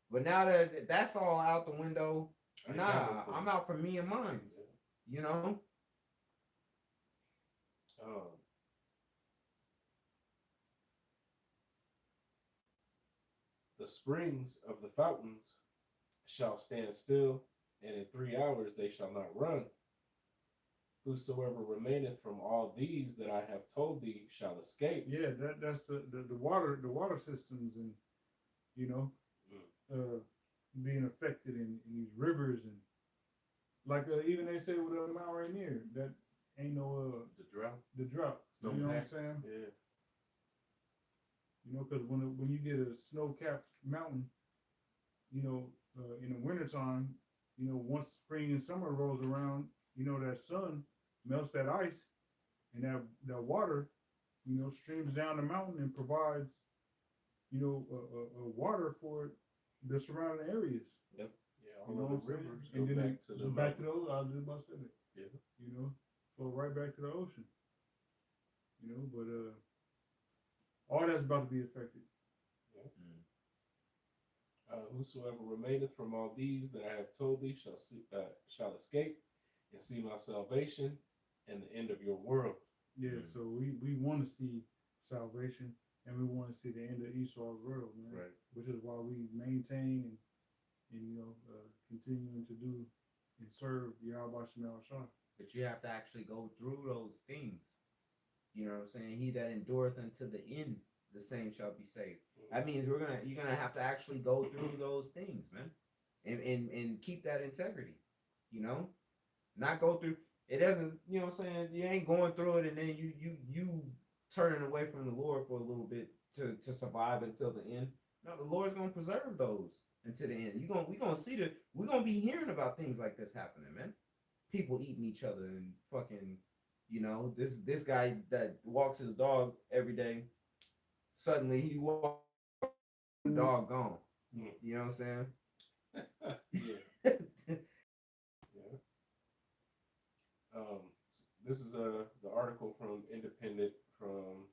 But now that that's all out the window, I ain't got no nah, friends. I'm out for me and mine. You know? The springs of the fountains shall stand still, and in 3 hours they shall not run. Whosoever remaineth from all these that I have told thee shall escape. Yeah, that's the water systems and being affected in these rivers and like even they say with the Mount Rainier that ain't no The drought. the drought. You know what I'm saying? Yeah. You know, because when you get a snow-capped mountain, in the wintertime, once spring and summer rolls around, that sun melts that ice and that water, streams down the mountain and provides, water for the surrounding areas. Yep. Yeah, all of the rivers go and then back to the back to the ocean. I was just about to say that. Yeah. Flow right back to the ocean. But all that's about to be affected. Whosoever remaineth from all these that I have told thee shall escape and see my salvation and the end of your world. Yeah, so we want to see salvation and we want to see the end of Esau's world, man. Right. Which is why we maintain and continuing to do and serve Yahweh Shema Shah. But you have to actually go through those things. You know what I'm saying? He that endureth unto the end, the same shall be saved. That means you're gonna have to actually go through those things, man, and keep that integrity. Not go through. It doesn't. You know what I'm saying? You ain't going through it and then you turning away from the Lord for a little bit to survive until the end. No, the Lord's gonna preserve those until the end. We're gonna be hearing about things like this happening, man. People eating each other and fucking, this guy that walks his dog every day, suddenly he walks, the dog gone. You know what I'm saying? Yeah. Yeah. This is the article from Independent from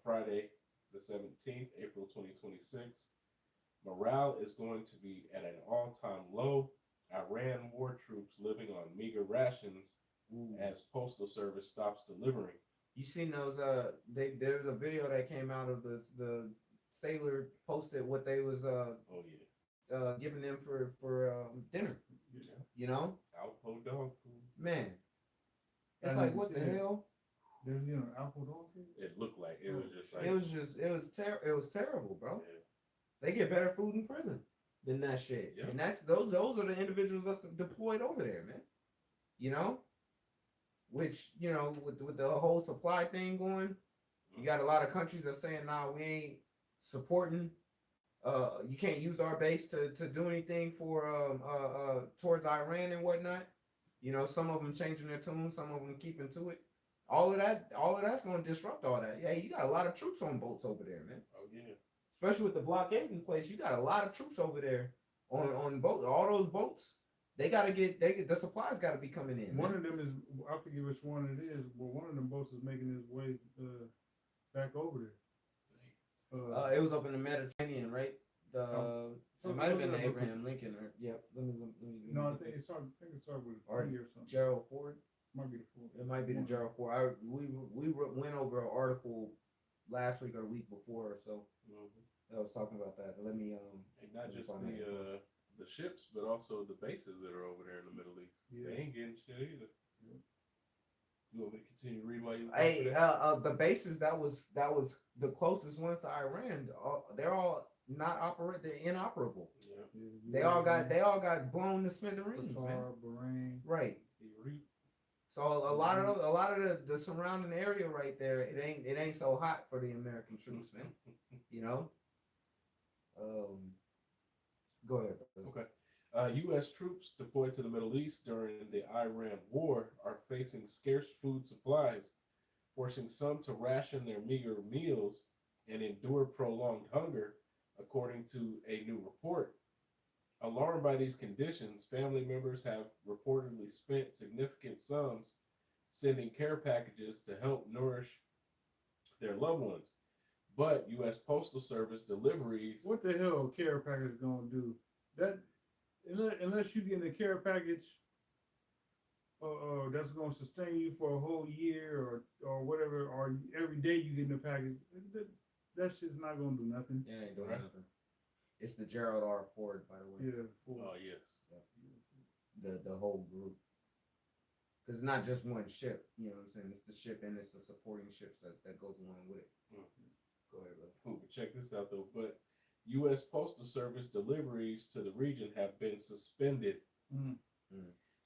Friday the 17th, April 2026. Morale is going to be at an all-time low. Iran war troops living on meager rations as Postal Service stops delivering. You seen those? There's a video that came out of the sailor posted what they was giving them for dinner. Yeah. Outpost dog food. Man, it's like what the hell? There's apple dog food. It looked like it was just like It was terrible, bro. Yeah. They get better food in prison than that shit. Yep. And those are the individuals that's deployed over there, man. Which, with the whole supply thing going, you got a lot of countries that saying, nah, we ain't supporting, you can't use our base to do anything for towards Iran and whatnot. Some of them changing their tune, some of them keeping to it. all of that's going to disrupt all that. Yeah, you got a lot of troops on boats over there, man. Oh yeah. Especially with the blockade in place, you got a lot of troops over there on boats. All those boats, the supplies got to be coming in. One Man. of them is, I forget which one it is, but one of them boats is making its way back over there. It was up in the Mediterranean, right? So It might have been the look up- Abraham Lincoln. Or, yep. Let me No, I look think at- it started with a Or T or something. Gerald Ford. Might be the fourth. It might be the Gerald Ford. We went over an article last week or week before or so that was talking about that. Let me And not Let me just find that the ships, but also the bases that are over there in the Middle East. Yeah. They ain't getting shit either. Yeah. You want me to continue to read while you? Hey, the bases that was the closest ones to Iran. They're all not operate. They're inoperable. Yeah. Yeah, They all got blown to smithereens, man. Qatar, Bahrain. Right. Beirut. So a lot of the surrounding area right there, it ain't so hot for the American troops, man. You know. Go ahead. Brother. Okay. U.S. troops deployed to the Middle East during the Iran war are facing scarce food supplies, forcing some to ration their meager meals and endure prolonged hunger, according to a new report. Alarmed by these conditions, family members have reportedly spent significant sums sending care packages to help nourish their loved ones. But U.S. Postal Service deliveries. What the hell a care package gonna do? That unless you get a care package, that's gonna sustain you for a whole year or whatever, or every day you get in a package, that shit's not gonna do nothing. It ain't doing Right. nothing. It's the Gerald R. Ford, by the way. Yeah. Oh yes. The whole group. Because it's not just one ship, you know what I'm saying? It's the ship and it's the supporting ships that goes along with it. Go ahead, bro. Ooh, check this out though. But U.S. Postal Service deliveries to the region have been suspended,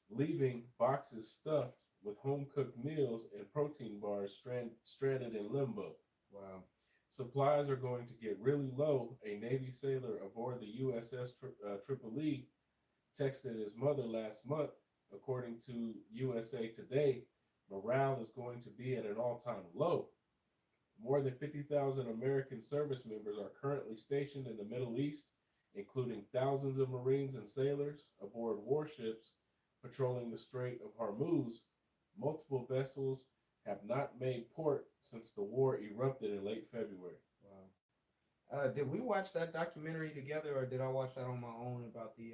leaving boxes stuffed with home-cooked meals and protein bars stranded in limbo. Wow. Supplies are going to get really low. A Navy sailor aboard the USS Tripoli texted his mother last month. According to USA Today, morale is going to be at an all-time low. More than 50,000 American service members are currently stationed in the Middle East, including thousands of Marines and sailors aboard warships patrolling the Strait of Hormuz. Multiple vessels have not made port since the war erupted in late February. Wow. Did we watch that documentary together, or did I watch that on my own about the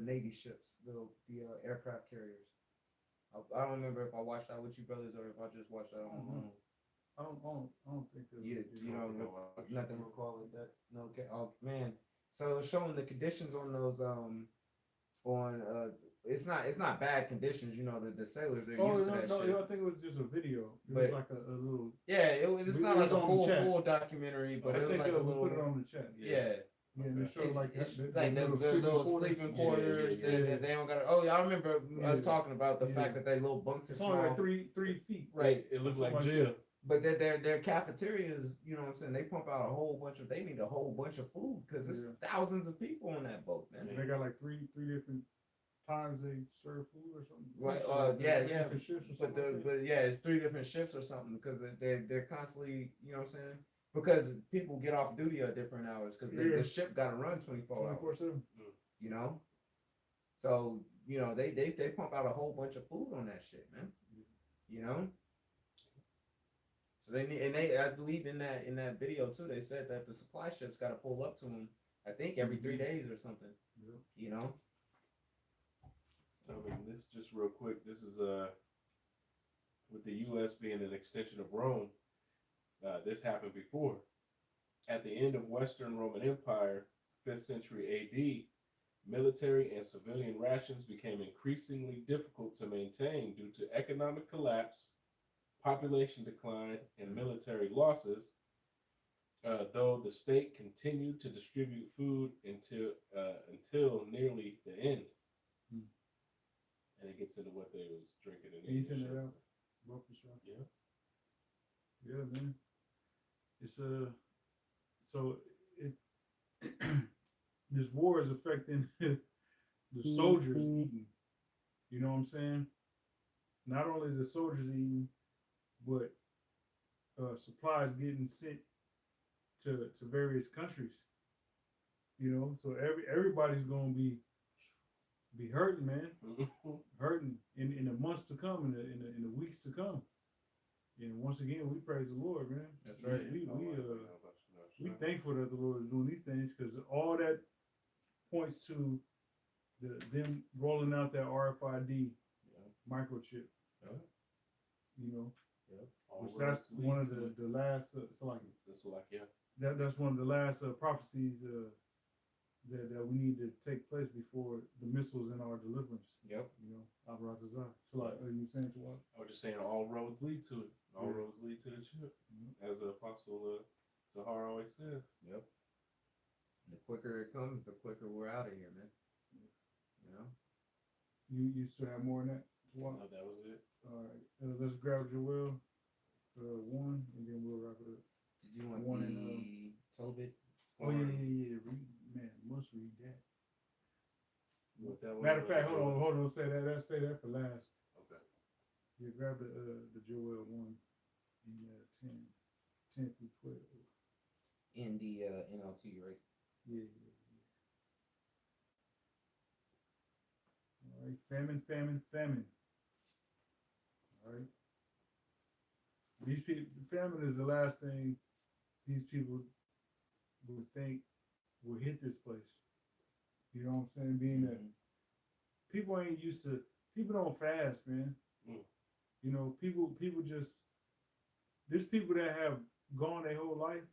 Navy ships, the aircraft carriers? I don't remember if I watched that with you brothers or if I just watched that on my own. I don't think that. You know, nothing recall like that. No, okay. Oh man. So showing the conditions on those it's not bad conditions, you know, the sailors are used to that shit. I think it was just a video. It But- was like a little. Yeah, it's not like a full documentary, but I it was think like a we little. put it on the chat. Yeah. Yeah, and it showed like It's the like the little sleeping quarters. Yeah. They don't got. Oh, yeah, I remember us Yeah. talking about the Yeah. fact that they little bunks are It's only small. like three feet. Right. It looked like Something jail. But their cafeterias, you know what I'm saying? They pump out a whole bunch of. They need a whole bunch of food because there's thousands of people on that boat, man. They got like three different times they serve food or something. Right. Three Yeah. different shifts or But something like that. but yeah, it's 3 different shifts or something because they're constantly, you know what I'm saying? Because people get off duty at different hours because the ship got to run 24 hours. 24/7. You know, so you know they pump out a whole bunch of food on that shit, man. You know, so they need, and I believe in that video too. They said that the supply ships got to pull up to them. I think every 3 days or something. Yeah. You know. I mean, this just real quick. This is with the U.S. being an extension of Rome. This happened before. At the end of Western Roman Empire, 5th century A.D., military and civilian rations became increasingly difficult to maintain due to economic collapse, population decline, and military losses. Though the state continued to distribute food until nearly the end. And it gets into what they was drinking and Can you eating. send it out? Both the shop? Yeah. Yeah, man. It's so if this war is affecting the soldiers eating, you know what I'm saying? not only the soldiers eating, but supplies getting sent to various countries. You know, so everybody's gonna be hurting, man, hurting in the months to come, in the weeks to come. And once again, we praise the Lord, man. That's right. We thankful that the Lord is doing these things, because all that points to them rolling out that RFID microchip. Yeah. You know, All which that's roads lead one of to it. the last. It's like yeah. That's one of the last prophecies that we need to take place before the missiles in our deliverance. Yep. You know, Abrazazah. So like, are you saying to what? I was just saying all roads lead to it. All Yeah. roads lead to the ship, as the apostle Zahar always says. Yep. The quicker it comes, the quicker we're out of here, man. You know. You still have more than that? No, that was it. All right. Let's grab Joel 1, and then we'll wrap it up. Did you want One the and, Tobit? Oh yeah. Read, man, must read that. What that was, Matter of fact, hold on. Say that for last. Okay. Yeah, grab the Joel 1 in 10 through 12. In the NLT, right? Yeah. All right, famine. All right. These people, famine is the last thing these people would think will hit this place. You know what I'm saying? Being that people ain't used to, people don't fast, man. You know, people just, there's people that have gone their whole life.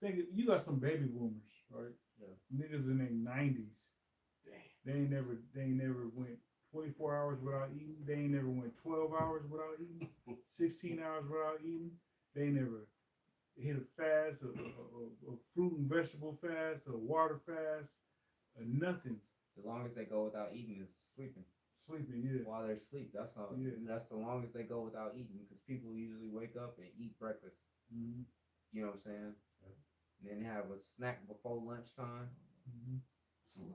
Think you got some baby boomers, right? Yeah. Niggas in their 90s. They ain't never went 24 hours without eating. They ain't never went 12 hours without eating. 16 hours without eating. They ain't never hit a fast, a fruit and vegetable fast, a water fast, nothing. The longest they go without eating is sleeping. Sleeping, yeah. While they're asleep, that's all. Yeah. That's the longest they go without eating, because people usually wake up and eat breakfast. Mm-hmm. You know what I'm saying? Yeah. And then have a snack before lunchtime. Mm-hmm.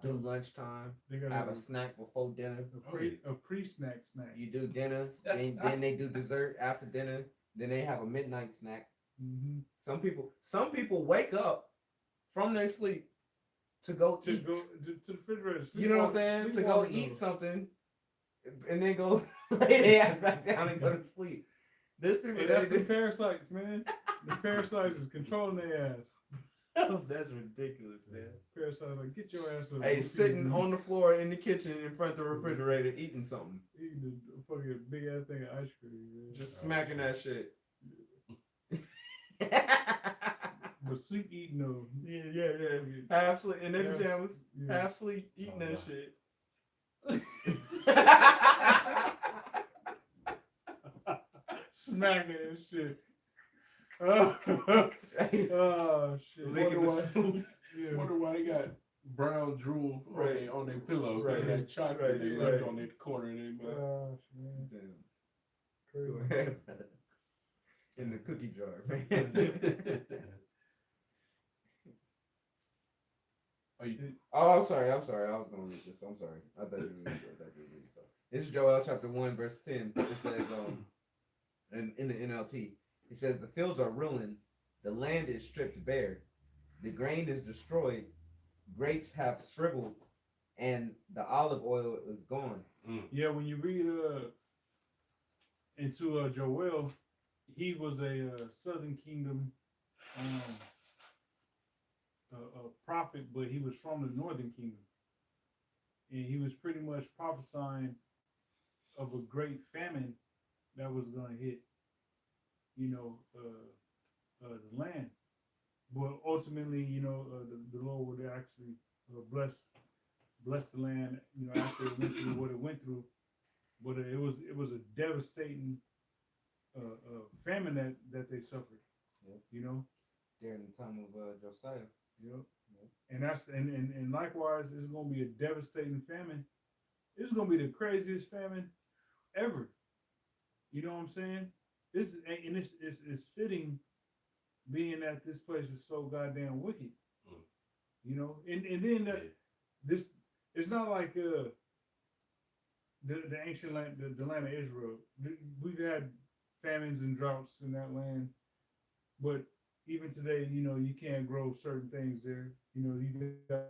Do lunchtime. They gotta have a snack before dinner. A pre-snack. You do dinner, then they do dessert after dinner. Then they have a midnight snack. Mm-hmm. Some people wake up from their sleep to go eat. Go to the refrigerator. You know what I'm saying? To go eat something, and then go lay their ass back down and go to sleep. There's people Hey, that's the parasites, man. The parasites is controlling their ass. That's ridiculous, man. Parasites like, get your ass up. Hey, sitting on the floor in the kitchen in front of the refrigerator eating something. Eating a fucking big ass thing of ice cream, man. Just smacking that shit. But sleep eating though. Yeah. Half sleep in their pajamas. Yeah. Half sleep eating that shit. Smacking and shit. Oh shit. Wonder why they got brown drool on their pillow. Right. That chocolate they left on their corner of their mouth. Oh man. Damn. Crazy. Go ahead, brother. In the cookie jar, man. Oh, I'm sorry. I was gonna read this. I'm sorry. I thought you were reading. So this is Joel chapter 1, verse 10. It says, and in the NLT, it says, the fields are ruined, the land is stripped bare, the grain is destroyed, grapes have shriveled, and the olive oil is gone. Yeah, when you read into Joel, he was a Southern Kingdom a prophet, but he was from the Northern Kingdom, and he was pretty much prophesying of a great famine that was going to hit, you know, the land. But ultimately, you know, the Lord would actually bless the land, you know, after it went through what it went through. But it was a devastating famine that they suffered. Yep. You know, During the time of Josiah. Yep. And that's and likewise, it's gonna be a devastating famine. It's gonna be the craziest famine ever. You know what I'm saying? It's fitting, being that this place is so goddamn wicked. You know, and then this, it's not like the ancient land, the land of Israel. We've had famines and droughts in that land, but even today, you can't grow certain things there. You got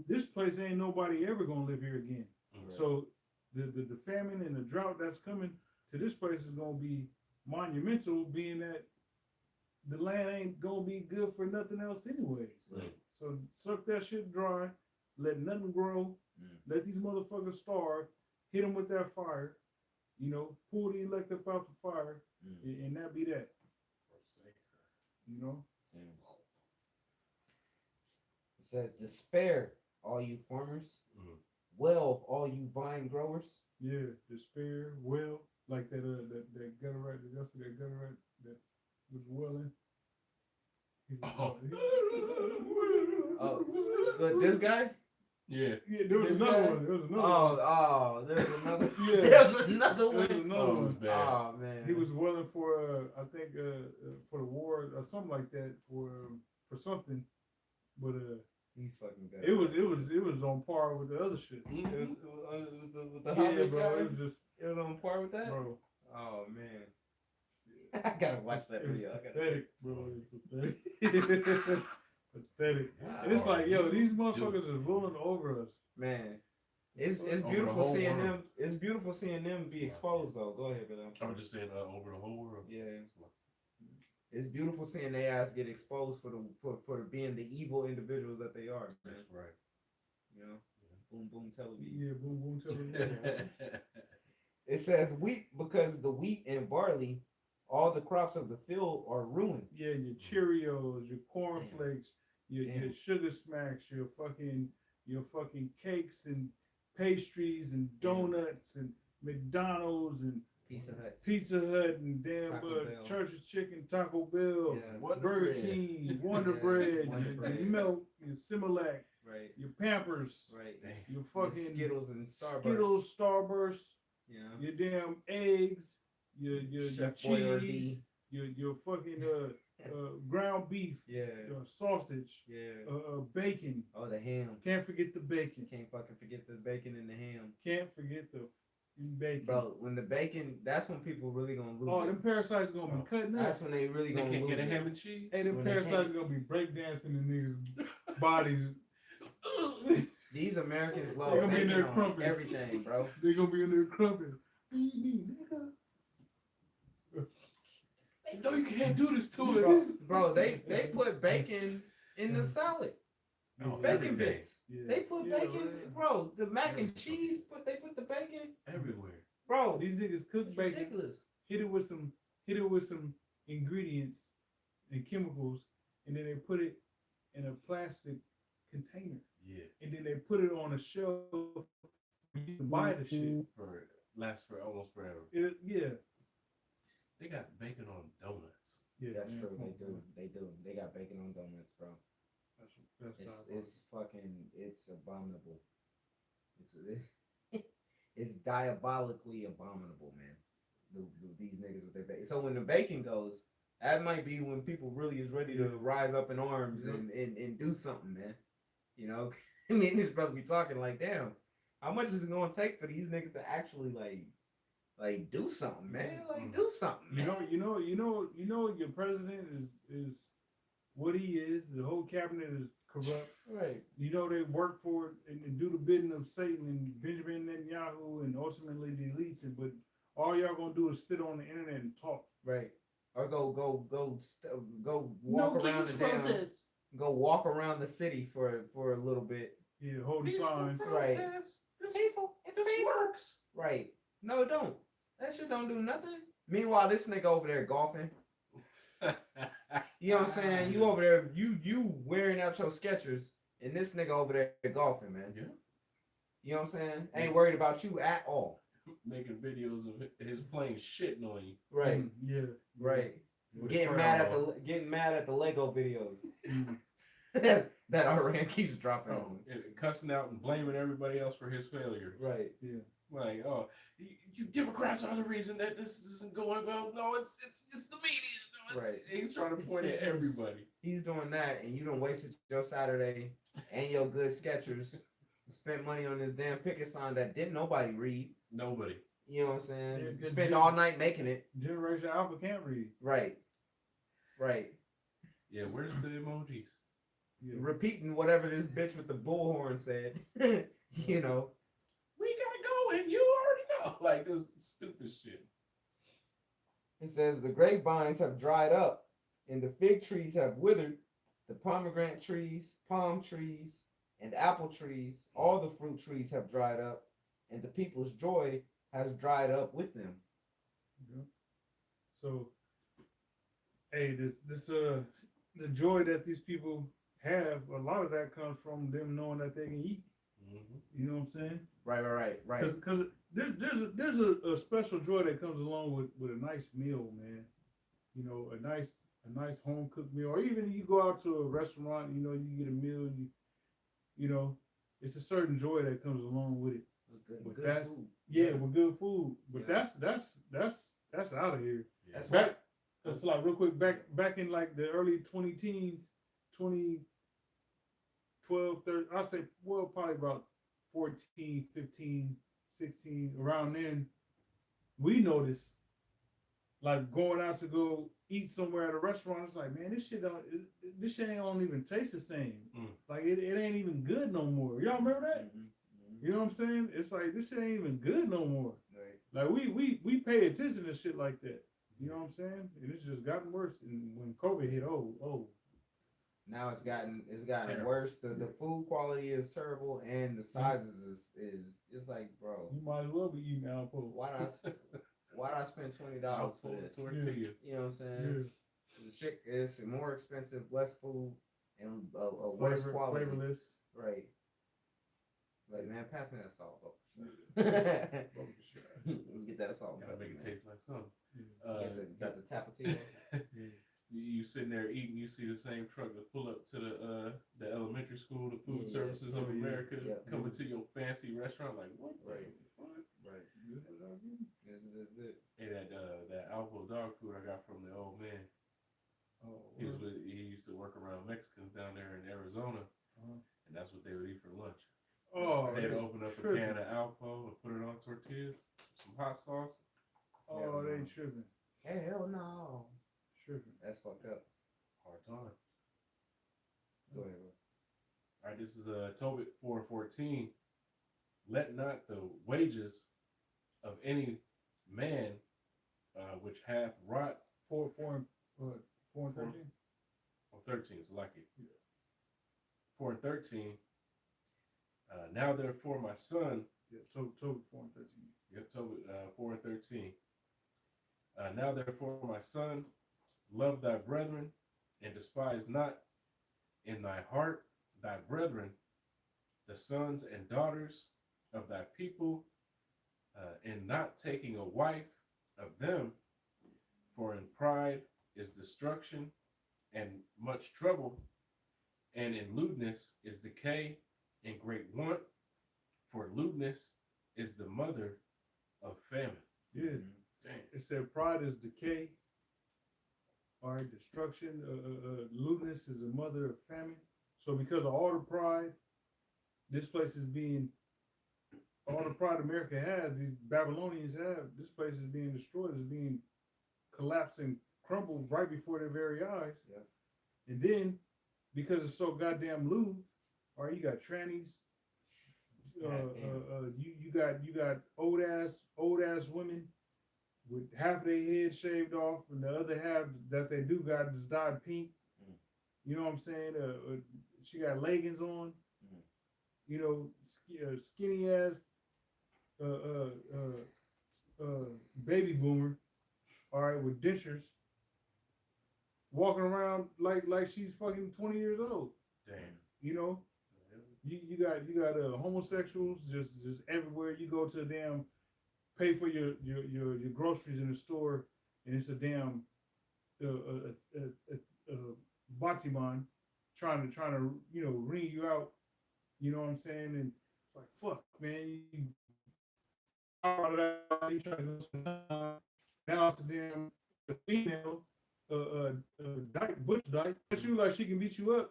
this place ain't nobody ever gonna live here again. Right. So the famine and the drought that's coming to this place is gonna be monumental, being that the land ain't gonna be good for nothing else anyways. Right. So suck that shit dry, let nothing grow, let these motherfuckers starve, hit them with that fire, pull the elect up out the fire, and that be that. It says, despair, all you farmers. Well, all you vine growers. Yeah, despair, well, like that gutter rat, that gutter rat that was welling. Oh, but this guy? Yeah. Yeah, there was This another guy? one. There was another one. Oh, there's another. Yeah. There's another There was one. another one. Bad. Oh man. He was willing for, I think, for the war or something like that, for something, but He's fucking good. it was on par with the other shit. With the Yeah, Hobbit bro, guy? it was just, It was on par with that? bro. Oh man. I gotta watch that It was video. I gotta pathetic, bro. It was pathetic. Pathetic. And it's like, yo, these motherfuckers is rolling over us. Man. It's Over the beautiful whole seeing world. them. It's beautiful seeing them be exposed though. Go ahead, Bill. I was just saying over the whole world. Yeah. It's beautiful seeing their ass get exposed for being the evil individuals that they are, man. That's right. Boom boom television. Yeah, boom, boom, television. It says wheat because the wheat and barley, all the crops of the field are ruined. Yeah, your Cheerios, your cornflakes, your sugar smacks, your fucking cakes and pastries and donuts and McDonald's and Pizza Hut and damn Taco Bell. Church's Chicken, Taco Bell, Yeah. Wonder Burger Bread. King, Wonder Yeah, Bread, Wonder your Bread. milk, your Similac, Right. your Pampers, Right. your fucking Skittles and Starburst. Skittles, Starburst, Yeah. your damn eggs, your Chef cheese, Boyardee. your fucking ground beef, Yeah. sausage, Yeah. bacon. Oh, the ham. Can't forget the bacon. Can't fucking forget the bacon and the ham. Can't forget the bacon. Bro, when the bacon, that's when people really gonna lose Oh, it. them parasites gonna be cutting That's up. when they really They gonna can't lose get a it. ham and cheese. Hey, them when they parasites can't- gonna be breakdancing in niggas' bodies. These Americans love They gonna be in bacon there on crumping. everything, bro. They gonna be in there crumping. Feed me, nigga. No, you can't do this to Bro, us. bro, they put bacon in the salad. Oh, Bacon every day. bits. Yeah. They put Yeah, bacon, right. bro. The mac and cheese, they put the bacon, Everywhere. bro. These niggas cook It's bacon, ridiculous. hit it with some ingredients and chemicals, and then they put it in a plastic container, Yeah. and then they put it on a shelf. You can buy the shit. Lasts for almost forever. Yeah. They got bacon on donuts. Yeah, That's man, true. come on, They do. They do. They got bacon on donuts, bro. That's It's abominable. It's diabolically abominable, man. These niggas with their bacon. So when the bacon goes, that might be when people really is ready to rise up in arms and do something, man. I mean, this brother be talking like, damn, how much is it gonna take for these niggas to actually like do something, man? Like do something, man. You know, your president is what he is. The whole cabinet is corrupt. Right. You know, they work for it and do the bidding of Satan and Benjamin Netanyahu, and ultimately deletes it. But all y'all gonna do is sit on the internet and talk. Right. Or go walk around the damn. Go walk around the city for a little bit. Yeah, holding signs. Right. It's peaceful. It's this peaceful. works. Right. No, it don't. That shit don't do nothing. Meanwhile, this nigga over there golfing. You know what I'm saying? You over there, you wearing out your Skechers, and this nigga over there golfing, man. Yeah. You know what I'm saying? Ain't worried about you at all. Making videos of his plane shitting on you. Right. Yeah. Right. With Getting his mad crown at the Lego videos Mm. that Iran keeps dropping on. on. And cussing out and blaming everybody else for his failure. Right. Yeah. Like, oh, you Democrats are the reason that this isn't going well. No, it's the media. No, Right. He's trying to It's point at fake news. everybody. He's doing that, and you done wasted your Saturday and your good Skechers Spent money on this damn picket sign that didn't nobody read. Nobody. You know what I'm saying? Yeah, good Spent job. all night making it. Generation Alpha can't read. Right. Right. Yeah, where's the emojis? Yeah. Repeating whatever this bitch with the bullhorn said. You know. We gotta go, and you already know. Like this stupid shit. It says the grapevines have dried up and the fig trees have withered. The pomegranate trees, palm trees, and apple trees, all the fruit trees have dried up, and the people's joy has dried up with them. Yeah. So, hey, the joy that these people have, a lot of that comes from them knowing that they can eat. Mm-hmm. You know what I'm saying? Right. Because there's a special joy that comes along with a nice meal, man. You know, a nice home cooked meal, or even you go out to a restaurant, you know, you get a meal, you know, it's a certain joy that comes along with it. But that's food. with good food. But Yeah. that's out of here. Yeah. That's Back, it's like real quick back in like the early 2010s, 2012, 13, I'll say, well, probably about 14, 15, 16, around then, we noticed like going out to go eat somewhere at a restaurant. It's like, man, this shit don't even taste the same. Like it ain't even good no more. Y'all remember that? You know what I'm saying? It's like this shit ain't even good no more. Right. Like we pay attention to shit like that. You know what I'm saying? And it's just gotten worse. And when COVID hit, Now it's gotten Terrible. worse. The food quality is terrible, and the sizes is it's like, bro, you might as well be eating Alpo. why did I spend $20 for this? Tortillas. You know what I'm saying? Yeah. The shit is more expensive, less food, and a worse quality. Flavorless. Right. Like, man, pass me that salt, bro. Let's get that salt. Gotta make it taste like something. Got the tapatio. You sitting there eating, you see the same truck that pull up to the elementary school, the food services of America, coming to your fancy restaurant. Like, what the fuck? Right. This is it. Hey, that Alpo dog food I got from the old man. Oh, He used to work around Mexicans down there in Arizona, and that's what they would eat for lunch. Oh, They'd open up a can of Alpo and put it on tortillas, some hot sauce. Oh, they tripping. Hell no. Tripping. That's fucked up. Hard time. Go ahead, bro. All right, this is Tobit 4:14. Let not the wages of any man which hath wrought 4 and 13. or 13, so like it. 4 and 13. Now therefore, my son. Yeah, Tobit 4 and 13. Yep, Tobit 4 and 13. Now therefore, my son, love thy brethren, and despise not in thy heart thy brethren, the sons and daughters of thy people, and not taking a wife of them, for in pride is destruction and much trouble, and in lewdness is decay and great want, for lewdness is the mother of famine. Yeah. Damn. It said pride is decay. All right, destruction. Lewdness is the mother of famine. So because of all the pride, this place is being, all the pride America has, these Babylonians have, this place is being destroyed, is being collapsed and crumbled right before their very eyes. Yeah. And then, because it's so goddamn lewd, all right, you got trannies. You got old ass women with half their head shaved off, and the other half that they do got is dyed pink. You know what I'm saying? She got leggings on. You know, skinny ass baby boomer. All right, with dentures, walking around like she's fucking 20 years old. Damn. You know, you got homosexuals just everywhere. You go to a damn pay for your groceries in the store, and it's a damn Batiman trying to ring you out. You know what I'm saying? And it's like, fuck, man. You try to go now it's a damn female butch dyke. She like she can beat you up.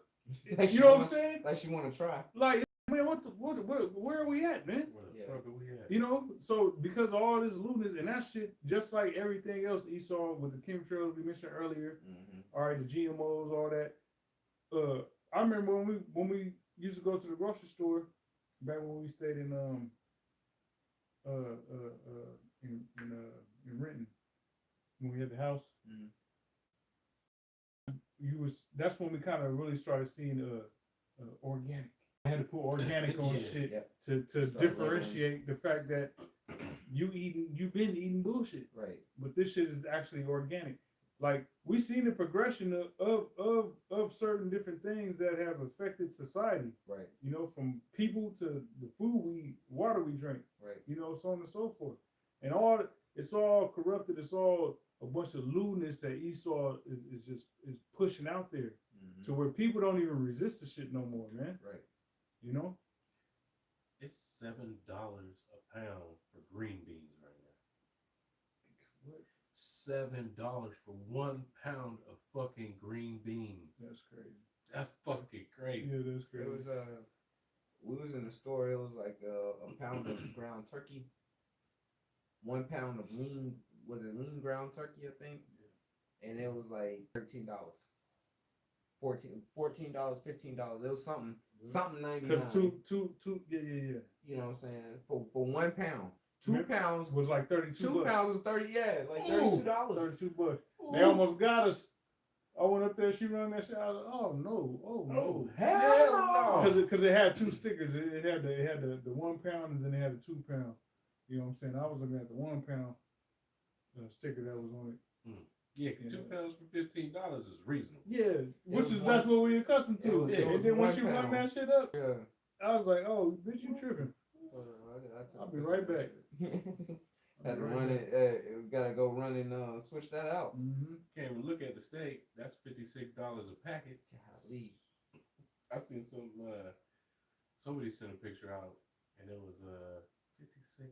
You know what I'm saying? Like she want to try. Like Man, where are we at, man? Where the Yeah. fuck are we at? You know, so because of all this lewdness and that shit, just like everything else Esau with the chemtrails we mentioned earlier, all right, the GMOs, all that. I remember when we used to go to the grocery store back when we stayed in Renton when we had the house. That's when we kind of really started seeing organic. I had to put organic on Yeah. shit Yep. to Start differentiate the fact that you've been eating bullshit, Right. but this shit is actually organic. Like we seen the progression of certain different things that have affected society. Right. You know, from people to the food we eat, water we drink. Right. You know, so on and so forth, and it's all corrupted. It's all a bunch of lewdness that Esau is pushing out there to where people don't even resist the shit no more, man. Right. You know, It's $7 a pound for green beans right now. what? $7 for 1 pound of fucking green beans. That's crazy. That's fucking crazy. Yeah, that's It crazy. was we was in the store. It was like a pound of ground turkey, 1 pound of lean. Was it lean ground turkey? I think, and it was like $13, $14, $15. It was something 99. Because two, yeah. You know what I'm saying? For 1 pound, 2 pounds was like 32 2 bucks. pounds was 30. Yeah, like Ooh. $32. 32 bucks. Ooh. They almost got us. I went up there, she run that shit. I was like, oh no, Oh, hell hell no. Because it had two stickers. It had the 1 pound and then it had the 2 pound. You know what I'm saying? I was looking at the 1 pound sticker that was on it. Yeah, 2 pounds for $15 is reasonable. Yeah, was that's what we accustomed it to. was- it And was then when 1 she run pound. that shit up, Yeah. I was like, oh, bitch, you tripping. I'll be right back. Had to run it. Gotta go run and switch that out. Mm-hmm. Can't even look at the steak. That's $56 a packet. Golly. I seen somebody sent a picture out, and it was $56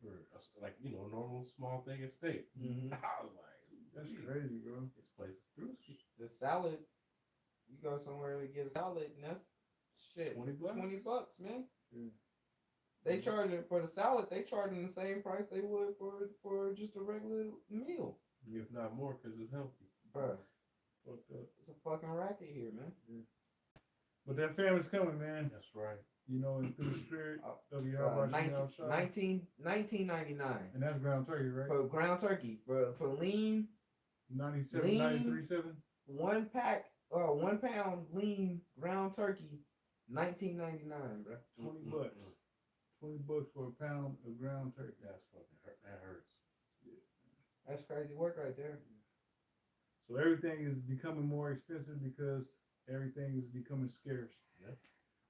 for a normal small thing of steak. Mhm. I was like, That's "Gee, crazy, bro. This place is through. The salad, you go somewhere to get a salad, and that's shit. $20. $20, man. Yeah. They charge it for the salad. They charging the same price they would for just a regular meal, If not more, because it's healthy. bro. Fucked up. It's a fucking racket here, man. But that famine's coming, man. That's right. You know, and through the spirit of your 1999 and that's ground turkey, right? for ground turkey for lean 97, lean. 93.7. 1 pound lean ground turkey, 1999, bro. 20 bucks. 20 bucks for a pound of ground turkey. That's fucking hurt. That hurts. That's crazy work right there. So everything is becoming more expensive because everything is becoming scarce. Yeah.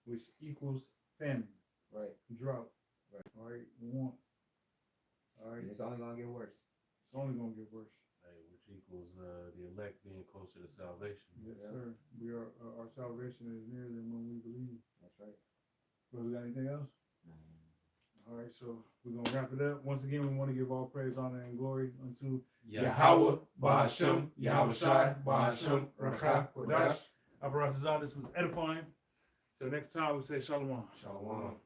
Which equals famine, Right. drought, Right. all right, want. All right, And it's only gonna get worse. it's only gonna get worse. Hey, which equals the elect being closer to salvation. Yes, Yeah. sir. We are our salvation is nearer than when we believe. That's right. Brother, got anything else? All right, so we're gonna wrap it up. Once again, we want to give all praise, honor, and glory unto Yahweh, Bahashem, Yahweh Shai, Bahashem, Rakha, Kodash. This was edifying. Till next time, we say shalom. Shalom.